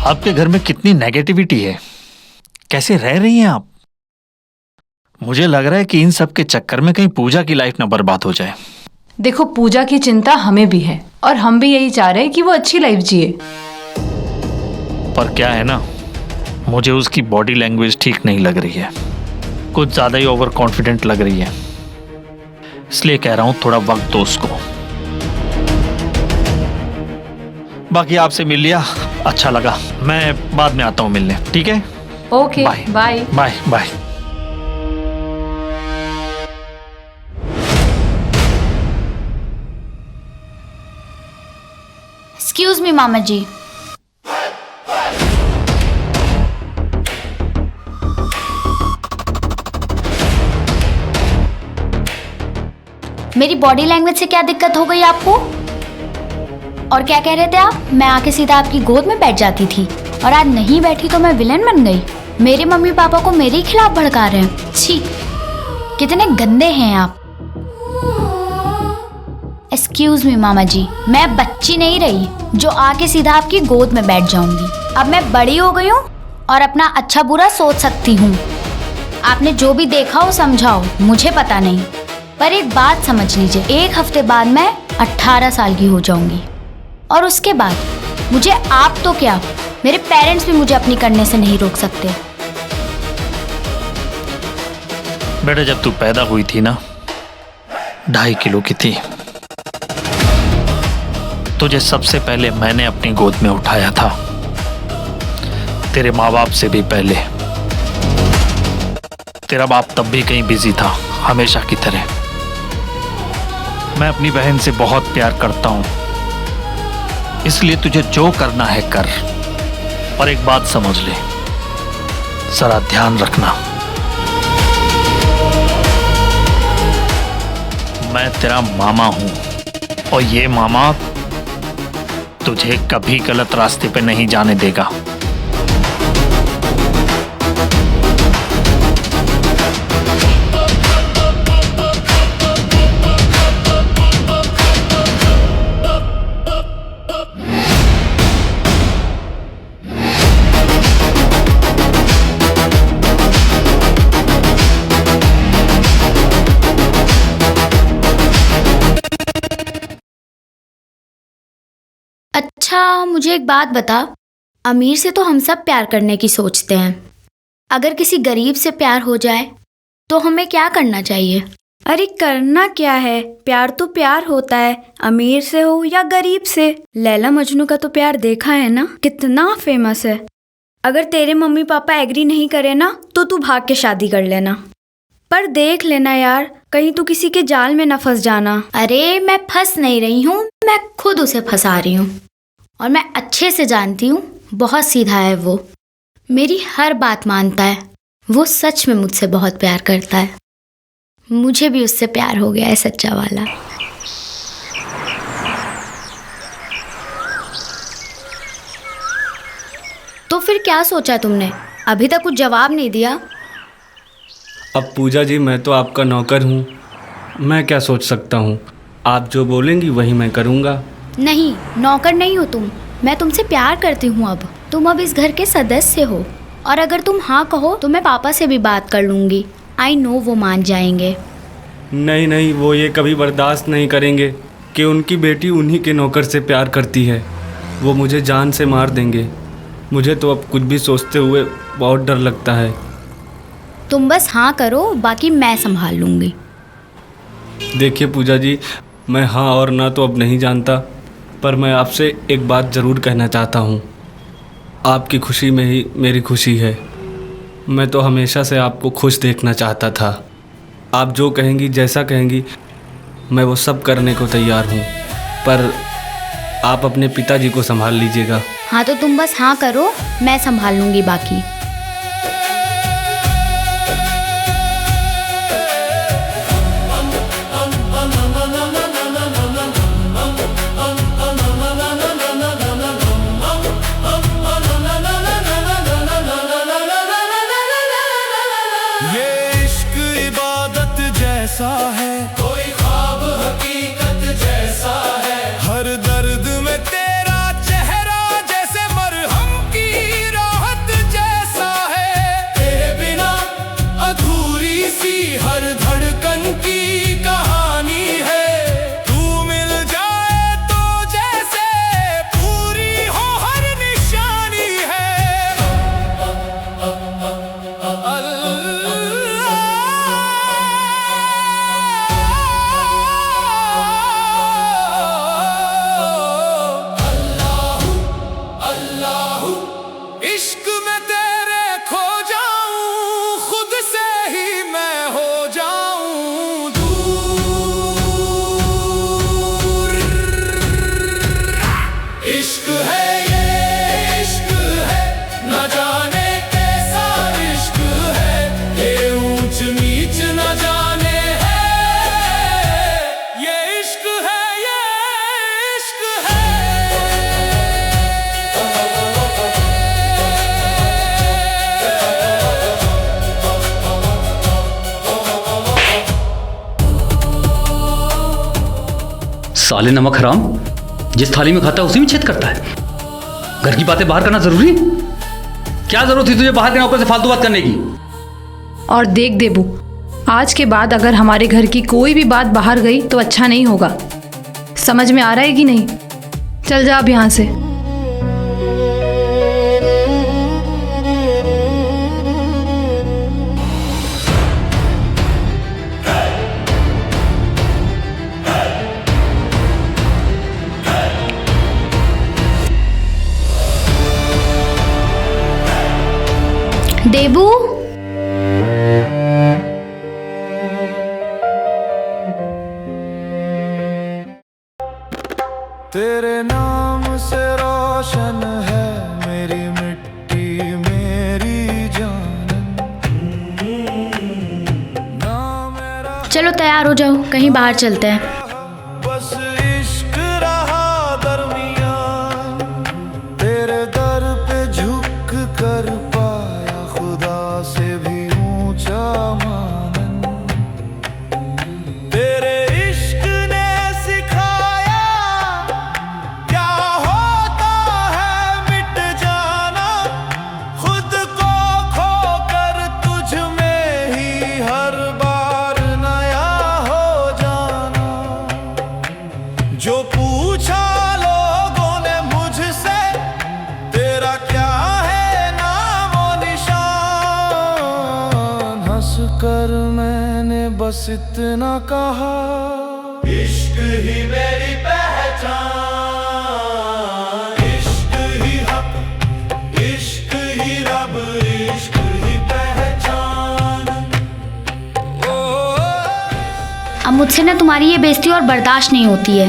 आपके घर में कितनी नेगेटिविटी है, कैसे रह रही हैं आप? मुझे लग रहा है कि इन सब के चक्कर में कहीं पूजा की लाइफ ना बर्बाद हो जाए। देखो, पूजा की चिंता हमें भी है और हम भी यही चाह रहे हैं कि वो अच्छी लाइफ जिए। पर क्या है ना, मुझे उसकी बॉडी लैंग्वेज ठीक नहीं लग रही है, कुछ ज्यादा ही ओवर कॉन्फिडेंट लग रही है। इसलिए कह रहा हूं थोड़ा वक्त दो उसको। बाकी आपसे मिल लिया, अच्छा लगा। मैं बाद में आता हूँ मिलने, ठीक है? Okay, bye bye. Bye bye. Excuse me मामा जी। मेरी बॉडी लैंग्वेज से क्या दिक्कत हो गई आपको? और क्या कह रहे थे आप? मैं आके सीधा आपकी गोद में बैठ जाती थी और आज नहीं बैठी तो मैं विलेन बन गई। मेरे मम्मी पापा को मेरे ही खिलाफ भड़का रहे हैं। छी, कितने गंदे हैं आप। एक्सक्यूज मी मामा जी, मैं बच्ची नहीं रही जो आके सीधा आपकी गोद में बैठ जाऊंगी। अब मैं बड़ी हो गई हूँ और अपना अच्छा बुरा सोच सकती हूँ। आपने जो भी देखा हो समझाओ, मुझे पता नहीं। पर एक बात समझ लीजिए, एक हफ्ते बाद मैं 18 साल की हो जाऊंगी और उसके बाद मुझे आप तो क्या, मेरे पेरेंट्स भी मुझे अपनी करने से नहीं रोक सकते। बेटा, जब तू पैदा हुई थी ना, 2.5 किलो की थी। तुझे सबसे पहले मैंने अपनी गोद में उठाया था, तेरे माँ बाप से भी पहले। तेरा बाप तब भी कहीं बिजी था, हमेशा की तरह। मैं अपनी बहन से बहुत प्यार करता हूं, इसलिए तुझे जो करना है कर। और एक बात समझ ले, जरा ध्यान रखना, मैं तेरा मामा हूं और ये मामा तुझे कभी गलत रास्ते पे नहीं जाने देगा। अच्छा, मुझे एक बात बता, अमीर से तो हम सब प्यार करने की सोचते हैं, अगर किसी गरीब से प्यार हो जाए तो हमें क्या करना चाहिए? अरे करना क्या है, प्यार तो प्यार होता है, अमीर से हो या गरीब से। लैला मजनू का तो प्यार देखा है ना, कितना फेमस है। अगर तेरे मम्मी पापा एग्री नहीं करे ना तो तू भाग के शादी कर लेना। पर देख लेना यार, कहीं तू किसी के जाल में न फंस जाना। अरे मैं फंस नहीं रही हूँ, मैं खुद उसे फंसा रही हूँ और मैं अच्छे से जानती हूँ, बहुत सीधा है वो, मेरी हर बात मानता है। वो सच में मुझसे बहुत प्यार करता है। मुझे भी उससे प्यार हो गया है, सच्चा वाला। तो फिर क्या सोचा तुमने? अभी तक कुछ जवाब नहीं दिया। अब पूजा जी, मैं तो आपका नौकर हूँ, मैं क्या सोच सकता हूँ? आप जो बोलेंगी वही मैं करूँगा। नहीं, नौकर नहीं हो तुम, मैं तुमसे प्यार करती हूँ। अब तुम अब इस घर के सदस्य हो और अगर तुम हाँ कहो तो मैं पापा से भी बात कर लूँगी। आई नो वो मान जाएंगे। नहीं नहीं, वो ये कभी बर्दाश्त नहीं करेंगे कि उनकी बेटी उन्हीं के नौकर से प्यार करती है। वो मुझे जान से मार देंगे। मुझे तो अब कुछ भी सोचते हुए बहुत डर लगता है। तुम बस हाँ करो, बाकी मैं संभाल लूँगी। देखिए पूजा जी, मैं हाँ और ना तो अब नहीं जानता, पर मैं आपसे एक बात ज़रूर कहना चाहता हूँ। आपकी खुशी में ही मेरी खुशी है। मैं तो हमेशा से आपको खुश देखना चाहता था। आप जो कहेंगी, जैसा कहेंगी, मैं वो सब करने को तैयार हूँ। पर आप अपने पिताजी को संभाल लीजिएगा। हाँ तो तुम बस हाँ करो, मैं संभाल लूँगी बाकी। ये इश्क इबादत जैसा है, कोई ख्वाब हकीकत जैसा है। हर दर्द में तेरा चेहरा जैसे मरहम की राहत जैसा साले नमक हराम, जिस थाली में खाता है उसी में छेद करता है। घर की बातें बाहर करना जरूरी? क्या जरूरत थी तुझे बाहर के नौकर से फालतू बात करने की? और देख देबू, आज के बाद अगर हमारे घर की कोई भी बात बाहर गई तो अच्छा नहीं होगा। समझ में आ रहा है कि नहीं? चल जा अब यहाँ से। देबू, तेरे नाम से रोशन है मेरी मिट्टी मेरी जान। चलो तैयार हो जाओ, कहीं बाहर चलते हैं। बस इश्क रहा दरमिया, तेरे दर पे झुक कर पाया खुदा से भी ऊंचा मानन। तेरे इश्क ने सिखाया क्या होता है मिट जाना, खुद को खो कर तुझ में ही हर बार नया हो जाना। जो पूछा लोगों ने मुझसे तेरा क्या है नाम और निशान, हंस कर मैंने बस इतना कहा, इश्क ही मेरी पहचान। इश्क ही हक, इश्क ही रब, इश्क ही पहचान। अब मुझसे ना तुम्हारी ये बेइज्जती और बर्दाश्त नहीं होती है।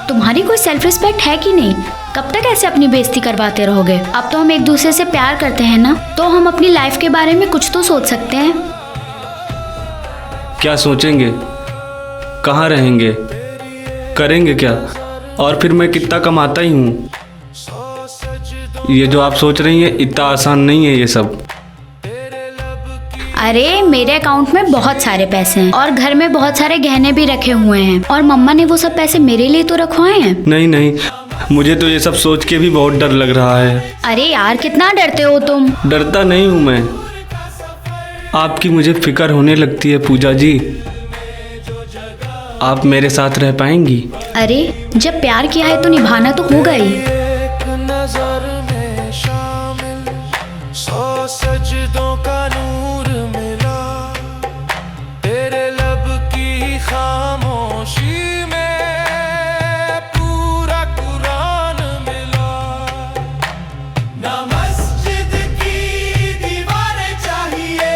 तुम्हारी कोई सेल्फ रिस्पेक्ट है कि नहीं? कब तक ऐसे अपनी बेइज्जती करवाते रहोगे? अब तो हम एक दूसरे से प्यार करते हैं ना, तो हम अपनी लाइफ के बारे में कुछ तो सोच सकते हैं। क्या सोचेंगे? कहाँ रहेंगे? करेंगे क्या? और फिर मैं कितना कमाता ही हूँ। ये जो आप सोच रही हैं इतना आसान नहीं है ये सब। अरे मेरे अकाउंट में बहुत सारे पैसे हैं और घर में बहुत सारे गहने भी रखे हुए हैं, और मम्मा ने वो सब पैसे मेरे लिए तो रखवाए हैं। नहीं नहीं, मुझे तो ये सब सोच के भी बहुत डर लग रहा है। अरे यार कितना डरते हो तुम? डरता नहीं हूँ मैं, आपकी मुझे फिक्र होने लगती है पूजा जी। आप मेरे साथ रह पाएंगी? अरे जब प्यार किया है तो निभाना तो होगा ही। एक नजर में शामिल 100 सजदों का नूर मिला, तेरे लब की खामोशी में पूरा कुरान मिला। ना मस्जिद की दीवारें चाहिए,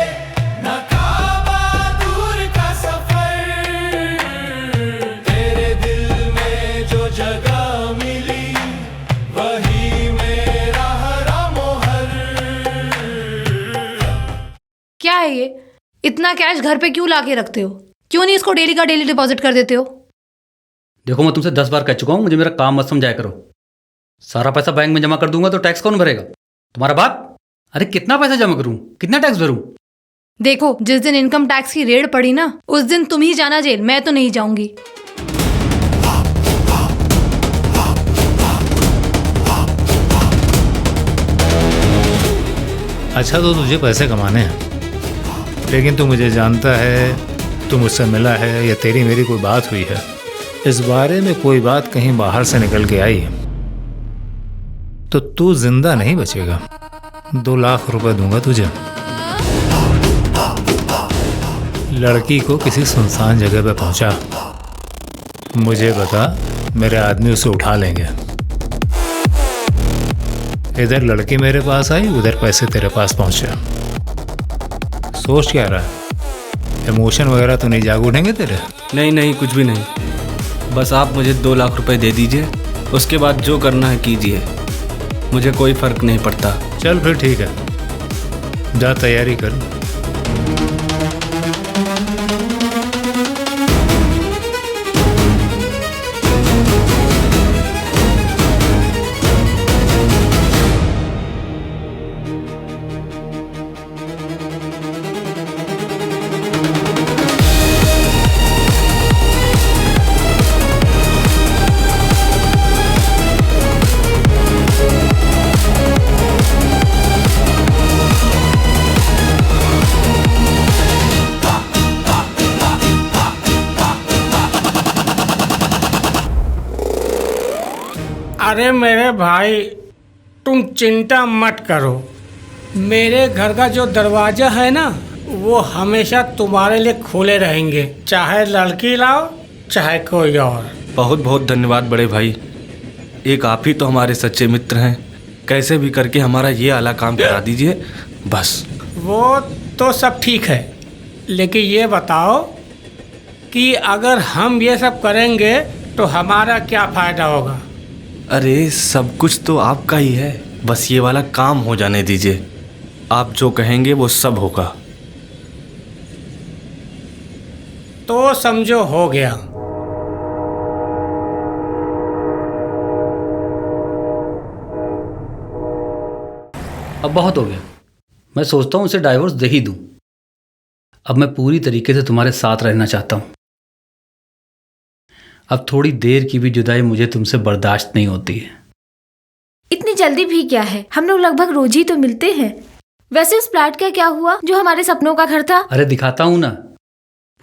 ना काबा दूर का सफर, तेरे दिल में जो जगह मिली वही मेरा हरा मोहर। क्या है ये? इतना कैश घर पे क्यों लाके रखते हो? क्यों नहीं इसको डेली का डेली डिपॉजिट कर देते हो? देखो मैं तुमसे 10 बार कह चुका हूँ, मुझे मेरा काम मत समझाया करो। सारा पैसा बैंक में जमा कर दूंगा तो टैक्स कौन भरेगा? तुम्हारा बाप। अरे कितना पैसा जमा करूँ, कितना टैक्स भरूँ? देखो जिस दिन इनकम टैक्स की रेड पड़ी ना, उस दिन तुम ही जाना जेल, मैं तो नहीं जाऊंगी। अच्छा तो तुझे पैसे कमाने हैं, लेकिन तू मुझे जानता है, तू मुझसे मिला है या तेरी मेरी कोई बात हुई है, इस बारे में कोई बात कहीं बाहर से निकल के आई तो तू जिंदा नहीं बचेगा। 2 लाख रुपए दूंगा तुझे। लड़की को किसी सुनसान जगह पे पहुंचा, मुझे बता, मेरे आदमी उसे उठा लेंगे। इधर लड़की मेरे पास आई, उधर पैसे तेरे पास पहुंचे। सोच क्या रहा है? इमोशन वगैरह तो नहीं जाग उठेंगे तेरे? नहीं नहीं, कुछ भी नहीं। बस आप मुझे 2 लाख रुपए दे दीजिए, उसके बाद जो करना है कीजिए, मुझे कोई फर्क नहीं पड़ता। चल फिर ठीक है, जा तैयारी कर। अरे मेरे भाई, तुम चिंता मत करो। मेरे घर का जो दरवाजा है ना, वो हमेशा तुम्हारे लिए खुले रहेंगे, चाहे लड़की लाओ चाहे कोई और। बहुत बहुत धन्यवाद बड़े भाई, एक आप ही तो हमारे सच्चे मित्र हैं। कैसे भी करके हमारा ये आला काम करा दीजिए बस। वो तो सब ठीक है, लेकिन ये बताओ कि अगर हम ये सब करेंगे तो हमारा क्या फ़ायदा होगा? अरे सब कुछ तो आपका ही है, बस ये वाला काम हो जाने दीजिए। आप जो कहेंगे वो सब होगा। तो समझो हो गया। अब बहुत हो गया, मैं सोचता हूँ उसे डाइवोर्स दे ही दूँ। अब मैं पूरी तरीके से तुम्हारे साथ रहना चाहता हूँ। अब थोड़ी देर की भी जुदाई मुझे तुमसे बर्दाश्त नहीं होती है। इतनी जल्दी भी क्या है, हम लोग लगभग रोज ही तो मिलते हैं। वैसे उस फ्लैट का क्या हुआ जो हमारे सपनों का घर था? अरे दिखाता हूँ ना,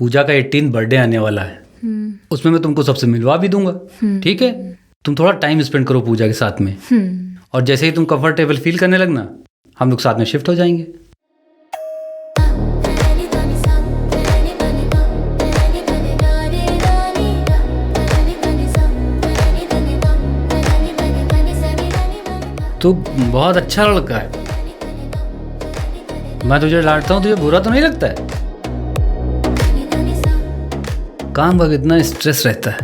पूजा का 18 बर्थडे आने वाला है, उसमें मैं तुमको सबसे मिलवा भी दूंगा। ठीक है, तुम थोड़ा टाइम स्पेंड करो पूजा के साथ में, और जैसे ही तुम कंफर्टेबल फील करने लगना, हम लोग साथ में शिफ्ट हो जाएंगे। तू बहुत अच्छा लड़का है, मैं तुझे डांटता हूँ, तुझे बुरा तो नहीं लगता है? काम का कितना स्ट्रेस रहता है।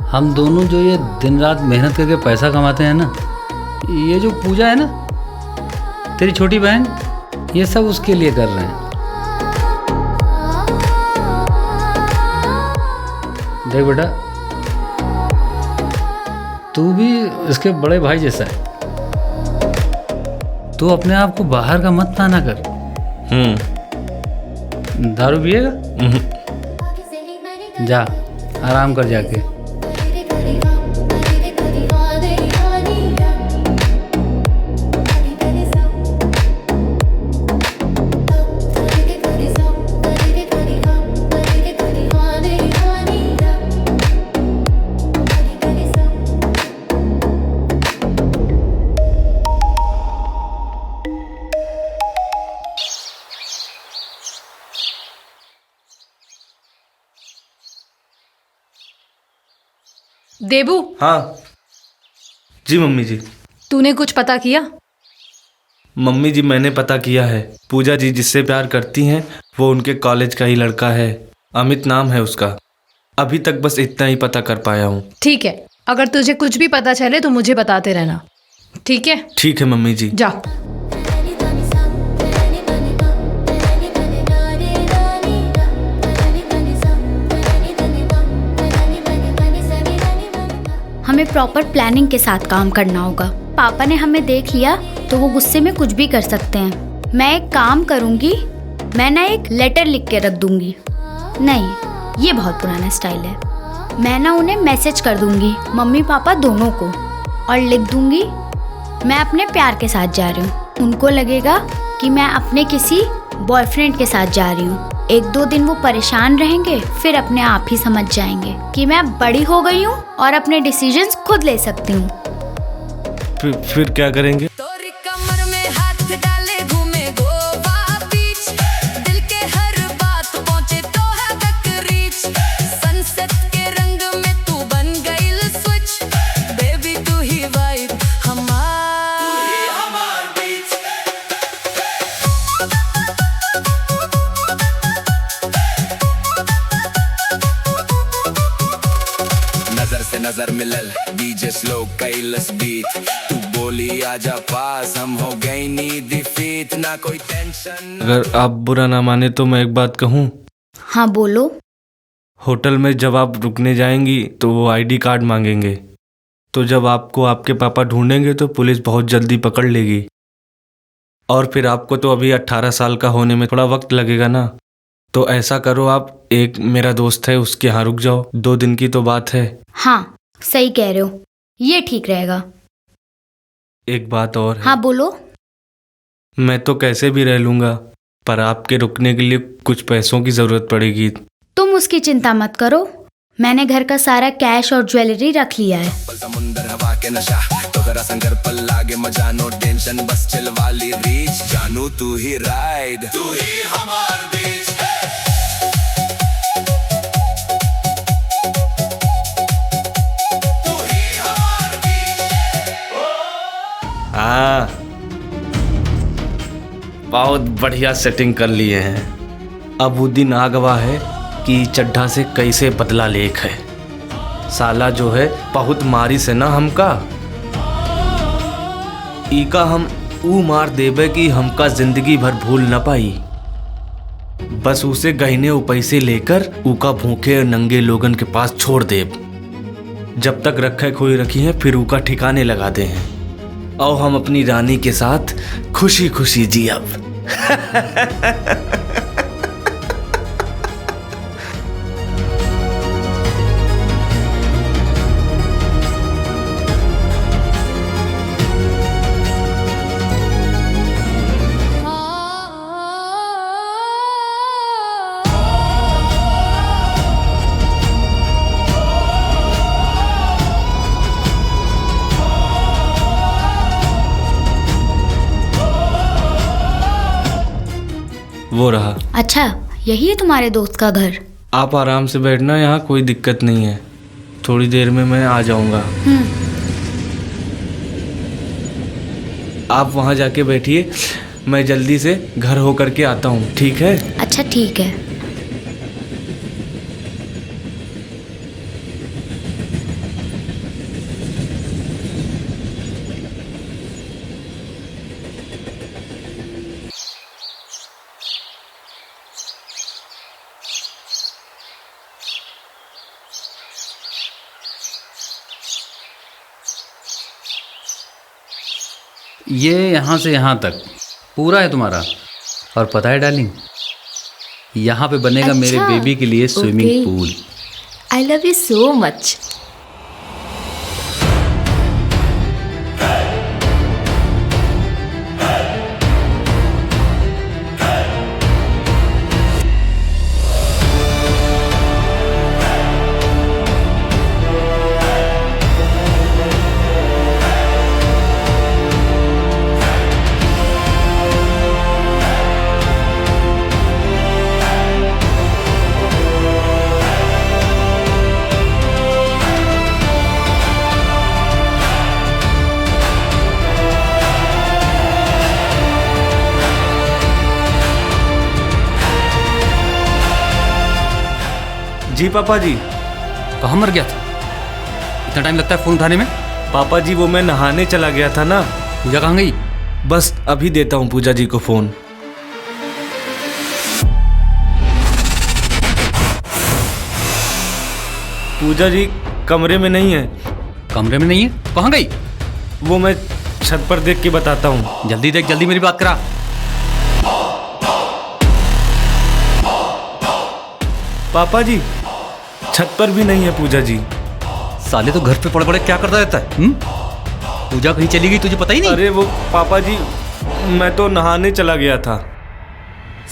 हम दोनोहम जो ये दिन रात मेहनत करके पैसा कमाते हैं ना, ये जो पूजा है ना, तेरी छोटी बहन, ये सब उसके लिए कर रहे हैं। देख बेटा, तू भी इसके बड़े भाई जैसा है। तू अपने आप को बाहर का मत ताना कर। दारू पिएगा? जा आराम कर जाके। देबू। हाँ जी मम्मी जी। तूने कुछ पता किया? मम्मी जी मैंने पता किया है, पूजा जी जिससे प्यार करती हैं वो उनके कॉलेज का ही लड़का है, अमित नाम है उसका। अभी तक बस इतना ही पता कर पाया हूँ। ठीक है, अगर तुझे कुछ भी पता चले तो मुझे बताते रहना, ठीक है? ठीक है मम्मी जी। जा। हमें प्रॉपर प्लानिंग के साथ काम करना होगा। पापा ने हमें देख लिया तो वो गुस्से में कुछ भी कर सकते हैं। मैं एक काम करूंगी, मैं ना एक लेटर लिख के रख दूंगी। नहीं, ये बहुत पुराना स्टाइल है। मैं ना उन्हें मैसेज कर दूंगी, मम्मी पापा दोनों को, और लिख दूंगी मैं अपने प्यार के साथ जा रही हूँ। उनको लगेगा कि मैं अपने किसी बॉयफ्रेंड के साथ जा रही हूँ। 1-2 दिन वो परेशान रहेंगे, फिर अपने आप ही समझ जाएंगे कि मैं बड़ी हो गई हूँ और अपने डिसीजंस खुद ले सकती हूँ। फिर क्या करेंगे? नजर मिलल डीजे स्लो कैलस बीट, तू बोली आजा पास, हम हो गई नी डिफीट, ना कोई टेंशन। अगर आप बुरा ना माने तो मैं एक बात कहूँ? हाँ बोलो। होटल में जब आप रुकने जाएंगी तो वो आईडी कार्ड मांगेंगे, तो जब आपको आपके पापा ढूंढेंगे तो पुलिस बहुत जल्दी पकड़ लेगी, और फिर आपको तो अभी 18 साल का होने में थोड़ा वक्त लगेगा ना। तो ऐसा करो, आप एक मेरा दोस्त है उसके यहाँ रुक जाओ, 2 दिन की तो बात है। हाँ सही कह रहे हो, ये ठीक रहेगा। एक बात और है। हाँ बोलो। मैं तो कैसे भी रह लूंगा, पर आपके रुकने के लिए कुछ पैसों की जरूरत पड़ेगी। तुम उसकी चिंता मत करो, मैंने घर का सारा कैश और ज्वेलरी रख लिया है। समुंदर हवा के नशा तो जरा संगर पल लागे मजा नो टेंशन बस चिल वाली रीच जानू तू ही राइड तू ही हमार बीच तू ही हमार बीच। हाँ, बहुत बढ़िया सेटिंग कर लिए हैं। अब वो दिन आ गवा है कि चड्ढा से कैसे बदला लेख है। साला जो है बहुत मारी से ना हमका ईका हम ऊ मार देबे कि हमका जिंदगी भर भूल न पाई। बस उसे गहने उ पैसे लेकर ऊका भूखे और नंगे लोगन के पास छोड़ देब। जब तक रखे खोई रखी है फिर ऊका ठिकाने लगा दे हैं और हम अपनी रानी के साथ खुशी खुशी जियब। वो रहा। अच्छा, यही है तुम्हारे दोस्त का घर? आप आराम से बैठना, यहाँ कोई दिक्कत नहीं है। थोड़ी देर में मैं आ जाऊंगा। आप वहाँ जाके बैठिए, मैं जल्दी से घर होकर के आता हूँ, ठीक है? अच्छा ठीक है। ये यहाँ से यहाँ तक पूरा है तुम्हारा। और पता है डार्लिंग, यहाँ पे बनेगा मेरे बेबी के लिए swimming pool. I love you so much. जी पापा जी। कहाँ मर गया था? इतना टाइम लगता है फोन उठाने में? पापा जी वो मैं नहाने चला गया था ना। पूजा कहाँ गई? बस अभी देता हूँ पूजा जी को फोन। पूजा जी कमरे में नहीं है। कमरे में नहीं है? कहाँ गई? वो मैं छत पर देख के बताता हूँ। जल्दी देख, जल्दी मेरी बात करा। पापा जी छत पर भी नहीं है पूजा जी। साले तो घर पे पड़े पड़े क्या करता रहता है? पूजा कहीं चली गई तुझे पता ही नहीं? अरे वो पापा जी मैं तो नहाने चला गया था।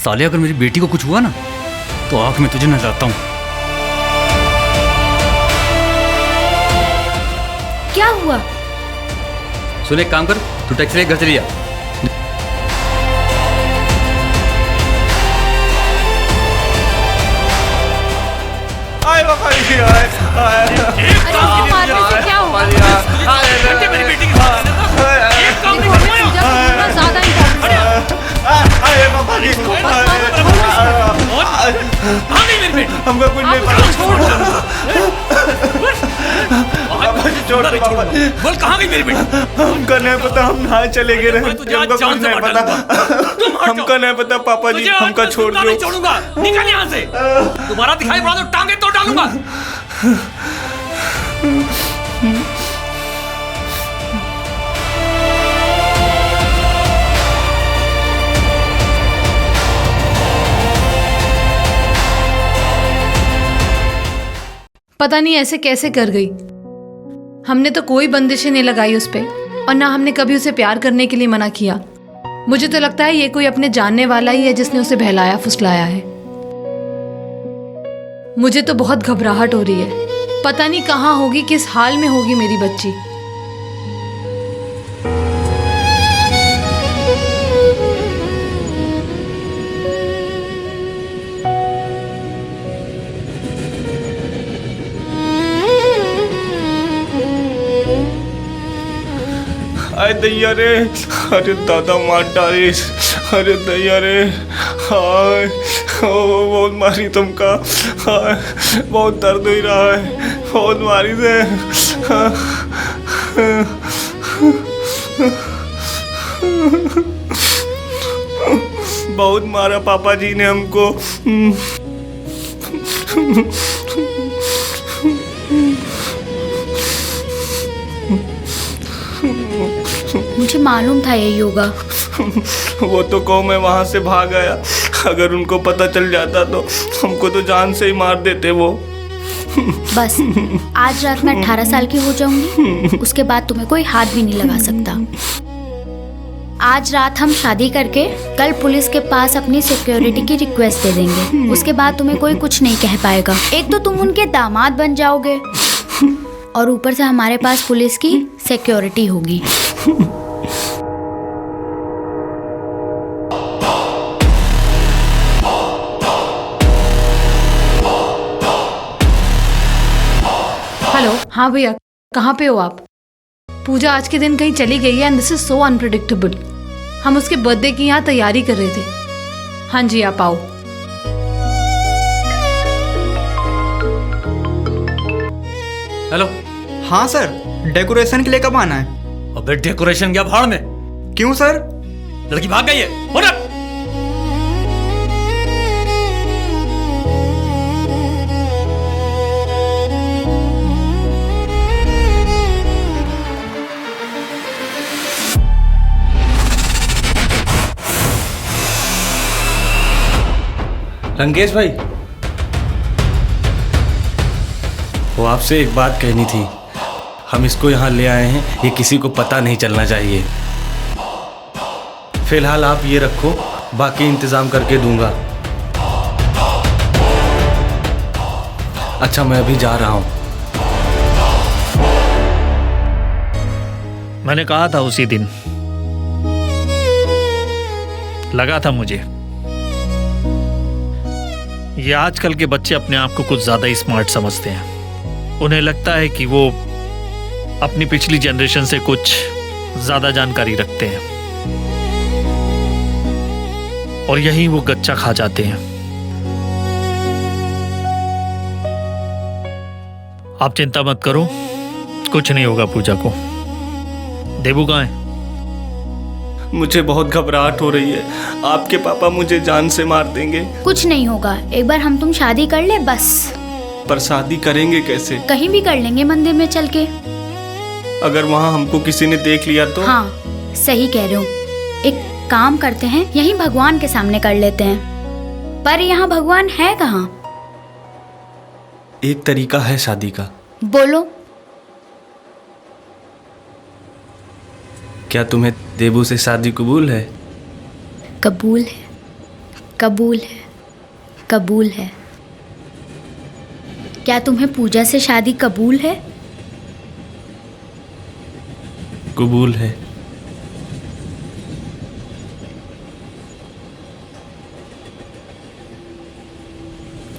साले अगर मेरी बेटी को कुछ हुआ ना तो आंख में तुझे नजर आता हूँ। क्या हुआ? सुन एक काम कर, तू टैक्सी लेकर घर चली जा। क्या हुआ? मेरी बेटी की ज्यादा हमको कुछ नहीं पता। बोल कहाँ गई मेरी बेटी? हमको नहीं पता, हम नहा चले गए रहे। हमको कुछ नहीं पता। हमको नहीं पता पापा जी, हमको छोड़ दो। छोड़ूंगा, निकल यहाँ से। तुम्हारा दिखाई पड़ा तो टांगे तोड़ डालूंगा। पता नहीं ऐसे कैसे कर गई। हमने तो कोई बंदिशें नहीं लगाई उस पे, और ना हमने कभी उसे प्यार करने के लिए मना किया। मुझे तो लगता है ये कोई अपने जानने वाला ही है जिसने उसे बहलाया फुसलाया है। मुझे तो बहुत घबराहट हो रही है। पता नहीं कहाँ होगी, किस हाल में होगी मेरी बच्ची। अरे दैया रे, अरे दादा मार डालिस, अरे दैया रे, हाय बहुत मारी तुमका, हाय बहुत दर्द हो रहा है, बहुत मारी से। बहुत मारा पापा जी ने हमको। मुझे मालूम था यही होगा। वो तो कहो मैं वहां से भाग आया, अगर उनको पता चल जाता तो हमको तो जान से ही मार देते वो। बस आज रात मैं 18 साल की हो जाऊंगी, उसके बाद तुम्हें कोई हाथ भी नहीं लगा सकता। आज रात हम शादी करके कल पुलिस के पास अपनी सिक्योरिटी की रिक्वेस्ट दे देंगे। उसके बाद तुम्हें कोई कुछ नहीं कह पाएगा। एक तो तुम उनके दामाद बन जाओगे और ऊपर से हमारे पास पुलिस की सिक्योरिटी होगी। हेलो, हाँ भैया, कहाँ पे हो आप? पूजा आज के दिन कहीं चली गई है and this is so unpredictable. हम उसके बर्थडे की यहाँ तैयारी कर रहे थे। हाँ जी, आप आओ। हेलो। हाँ सर, डेकोरेशन के लिए कब आना है? अबे डेकोरेशन क्या भाड़ में? क्यों सर? लड़की भाग गई है। हो ना? लंकेश भाई, वो आपसे एक बात कहनी थी। हम इसको यहाँ ले आए हैं, ये किसी को पता नहीं चलना चाहिए। फिलहाल आप ये रखो, बाकी इंतजाम करके दूंगा। अच्छा, मैं अभी जा रहा हूँ। मैंने कहा था उसी दिन, लगा था मुझे। ये आजकल के बच्चे अपने आप को कुछ ज्यादा ही स्मार्ट समझते हैं। उन्हें लगता है कि वो अपनी पिछली जनरेशन से कुछ ज्यादा जानकारी रखते हैं और यही वो गच्चा खा जाते हैं। आप चिंता मत करो, कुछ नहीं होगा पूजा को। देबू कहाँ है? मुझे बहुत घबराहट हो रही है, आपके पापा मुझे जान से मार देंगे। कुछ नहीं होगा, एक बार हम तुम शादी कर ले बस। पर शादी करेंगे कैसे? कहीं भी कर लेंगे, मंदिर में चल के। अगर वहाँ हमको किसी ने देख लिया तो? हाँ, सही कह रहे हो। एक काम करते हैं, यहीं भगवान के सामने कर लेते हैं। पर यहाँ भगवान है कहाँ? एक तरीका है शादी का। बोलो। क्या तुम्हें देबू से शादी कबूल है? कबूल है, कबूल है, कबूल है। क्या तुम्हें पूजा से शादी कबूल है? कबूल है।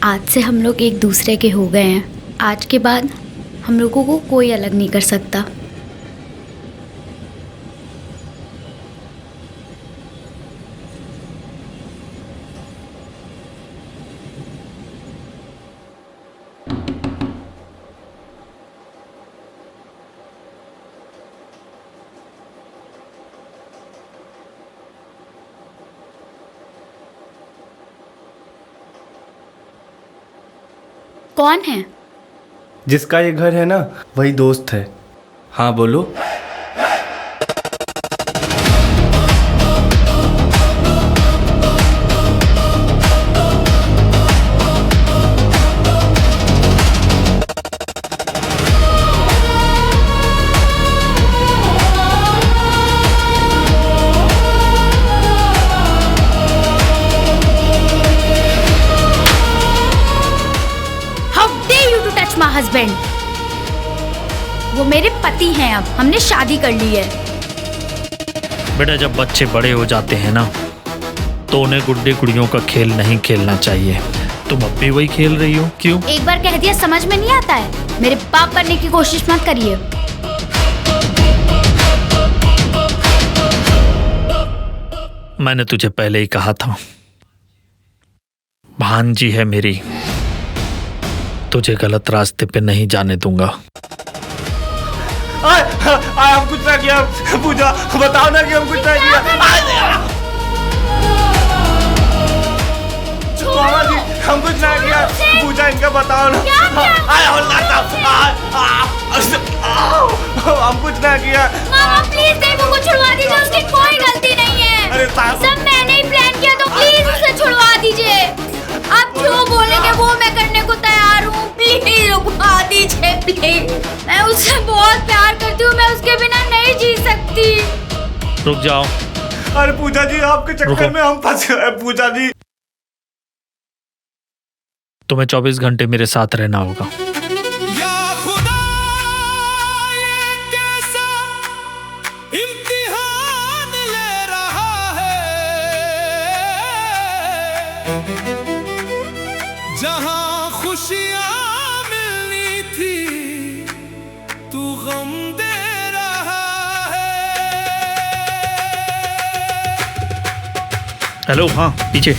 आज से हम लोग एक दूसरे के हो गए हैं। आज के बाद हम लोगों को कोई अलग नहीं कर सकता। कौन है? जिसका ये घर है ना, वही दोस्त है। हाँ बोलो। हस्बैंड, वो मेरे पति हैं। अब हमने शादी कर ली है। बेटा जब बच्चे बड़े हो जाते हैं ना तो उन्हें गुड्डे गुड़ियों का खेल नहीं खेलना चाहिए। तुम अब भी वही खेल रही हो, क्यों? एक बार कह दिया समझ में नहीं आता है। मेरे बाप बनने की कोशिश मत करिए। मैंने तुझे पहले ही कहा था, भांजी है मेरी, तुझे गलत रास्ते पे नहीं जाने दूंगा। हम कुछ ना किया पूजा, बताओ ना कि हम कुछ ना किया। मामा जी हम कुछ ना किया, पूजा इनका बताओ ना। हम कुछ ना किया। मामा प्लीज देखो को छुड़वा दीजिए, उसकी कोई गलती नहीं है। सब मैंने ही प्लान किया, तो प्लीज उसे छुड़वा दीजिए। आप जो बोलेंगे वो मैं करने को तैयार हूँ। प्लीज रुकवा दीजिए प्लीज। मैं उससे बहुत प्यार करती हूँ, मैं उसके बिना नहीं जी सकती। रुक जाओ। अरे पूजा जी आपके चक्कर में हम फंस गए। पूजा जी तुम्हें 24 घंटे मेरे साथ रहना होगा। इम्तिहान ले रहा है, जहां खुशियां मिलनी थी तू गम दे रहा है। हेलो, हाँ पीछे।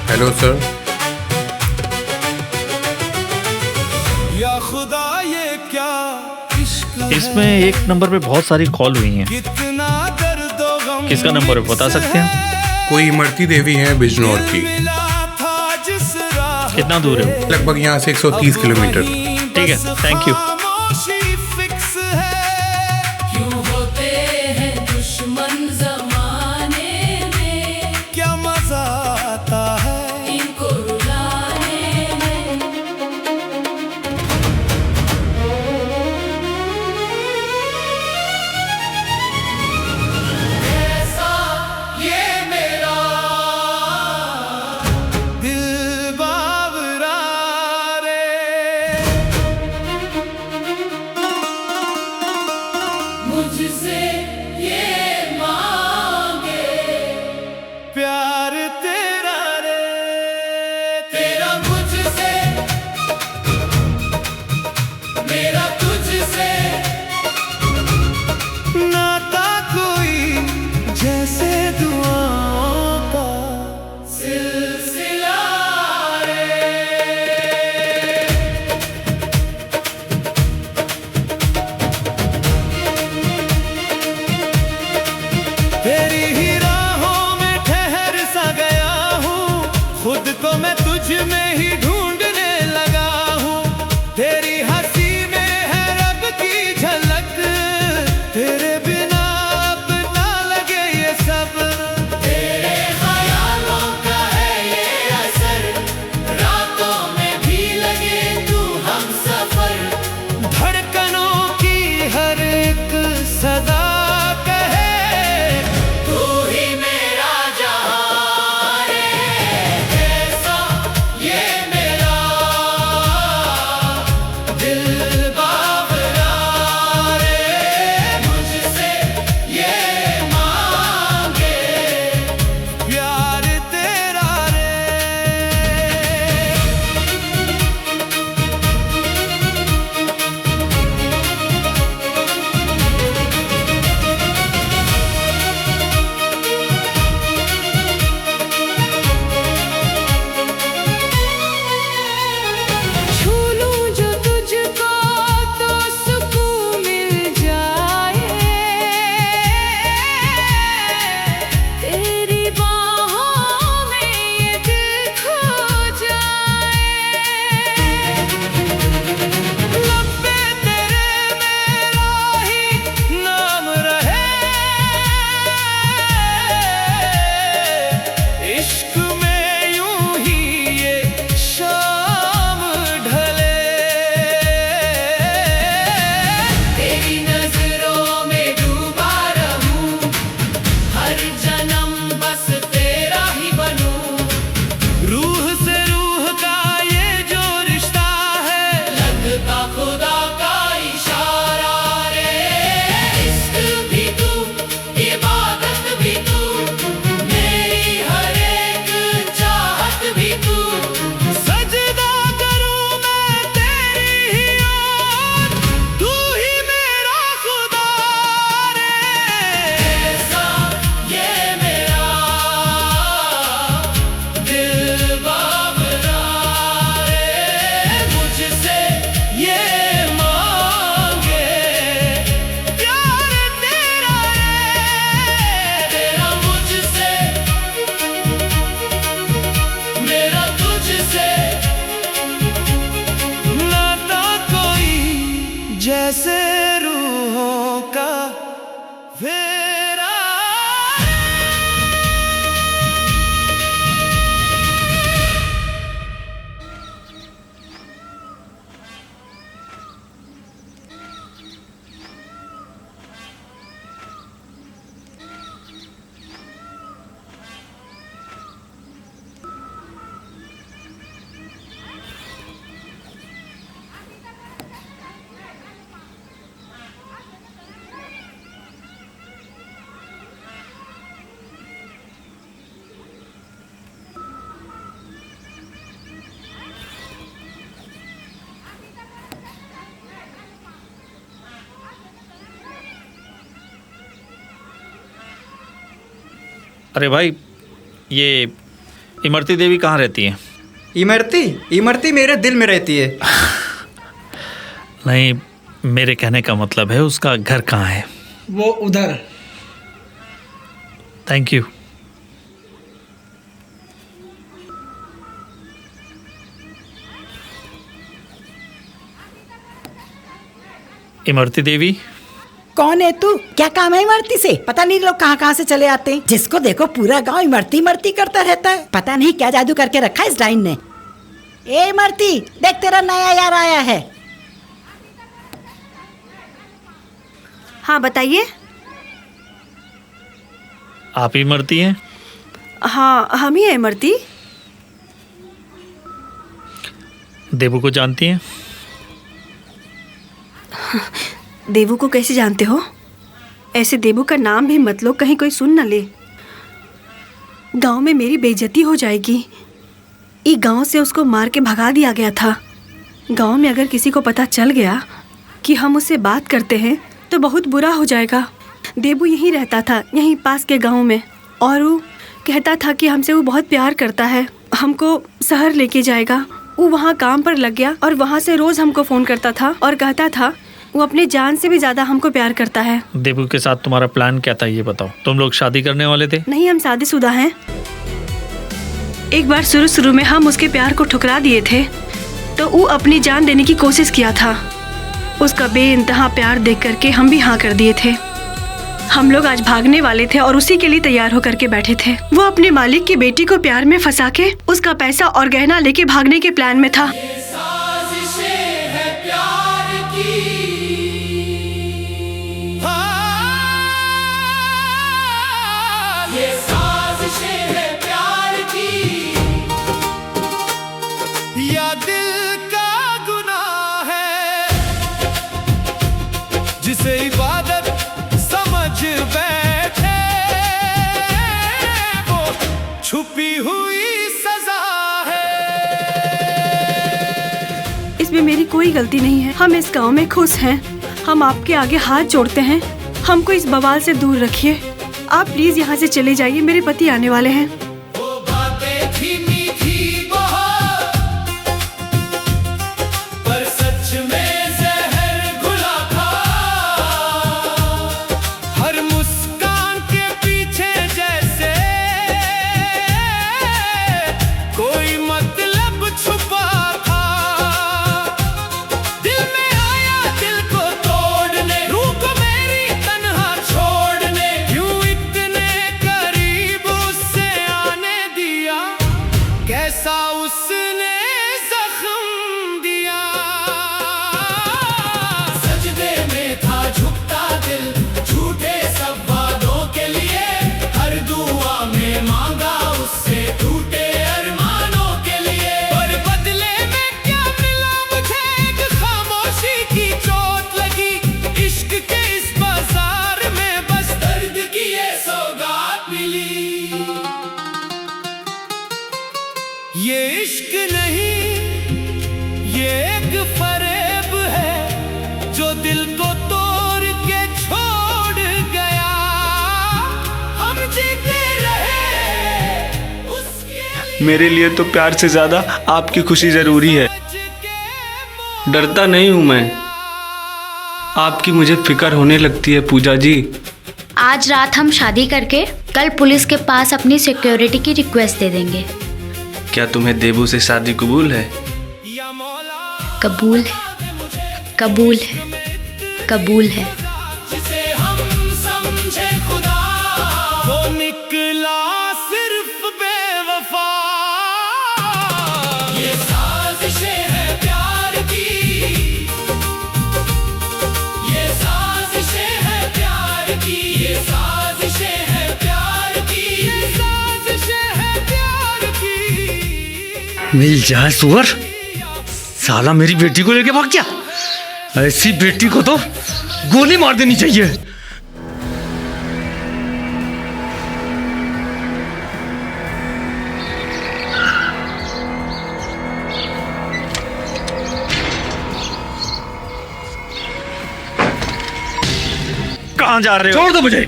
Hello sir. या खुदा ये क्या इश्क है, इसमें एक नंबर पे बहुत सारी कॉल हुई हैं। कितना दर्द और गम किसका नंबर है बता सकते हैं? कोई इमरती देवी है बिजनौर की। था जिस राह कितना दूर है? लगभग यहाँ से 130 किलोमीटर। ठीक है, थैंक यू। खामोशी फिक्स है। क्यों होते हैं दुश्मन ज़माने में, क्या मजा आता है इनको रुलाने में। ऐसा ये मेरा दिल बावरा रे। जैसे रूहों का फेरा। अरे भाई, ये इमरती देवी कहाँ रहती है? इमरती इमरती मेरे दिल में रहती है। नहीं, मेरे कहने का मतलब है उसका घर कहाँ है? वो उधर। Thank you. इमरती देवी। कौन है तू? क्या काम है इमरती से? पता नहीं लोग कहाँ कहाँ से चले आते हैं। जिसको देखो पूरा गांव इमरती इमरती करता रहता है। पता नहीं क्या जादू करके रखा है इस डाइन ने। ए इमरती, देख तेरा नया यार आया है। हाँ बताइए। आप इमरती हैं? हाँ हम ही है इमरती। देवू को जानती हैं? देवू को कैसे जानते हो? ऐसे देवू का नाम भी मत लो, कहीं कोई सुन न ले। गांव में मेरी बेइज्जती हो जाएगी। ये गांव से उसको मार के भगा दिया गया था। गांव में अगर किसी को पता चल गया कि हम उससे बात करते हैं तो बहुत बुरा हो जाएगा। देवू यहीं रहता था, यहीं पास के गांव में, और वो कहता था कि हमसे वो बहुत प्यार करता है, हमको शहर लेके जाएगा। वो वहाँ काम पर लग गया और वहाँ से रोज़ हमको फ़ोन करता था और कहता था वो अपने जान से भी ज़्यादा हमको प्यार करता है। देवू के साथ तुम्हारा प्लान क्या था, ये बताओ। तुम लोग शादी करने वाले थे? नहीं, हम शादीशुदा हैं। एक बार शुरू में हम उसके प्यार को ठुकरा दिए थे तो वो अपनी जान देने की कोशिश किया था। उसका बेइंतहा प्यार देख करके हम भी हाँ कर दिए थे। हम लोग आज भागने वाले थे और उसी के लिए तैयार होकर के बैठे थे। वो अपने मालिक की बेटी को प्यार में फंसा के उसका पैसा और गहना लेके भागने के प्लान में था। या दिल का गुनाह है जिसे इबादत समझ बैठे, वो छुपी हुई सजा है। इसमें मेरी कोई गलती नहीं है। हम इस गांव में खुश हैं। हम आपके आगे हाथ जोड़ते हैं, हमको इस बवाल से दूर रखिए। आप प्लीज यहाँ से चले जाइए, मेरे पति आने वाले हैं। ये इश्क नहीं, ये एक फरेब है जो दिल को तोड़ के छोड़ गया। हम जीते रहे उसके। मेरे लिए तो प्यार से ज्यादा आपकी खुशी जरूरी है। डरता नहीं हूँ मैं, आपकी मुझे फिक्र होने लगती है पूजा जी। आज रात हम शादी करके कल पुलिस के पास अपनी सिक्योरिटी की रिक्वेस्ट दे देंगे। क्या तुम्हें देवू से शादी कबूल है? कबूल है, कबूल है। कबूल है। जिसे हम समझे खुदा, वो निकला सिर्फ बेवफा। ये साजिशें हैं प्यार की, ये साजिशें हैं प्यार की, ये साजिशें हैं प्यार की, ये साजिशें हैं प्यार की। मिल जाए सुअर, साला मेरी बेटी को लेके भाग गया। ऐसी बेटी को तो गोली मार देनी चाहिए। कहां जा रहे हो? छोड़ दो मुझे।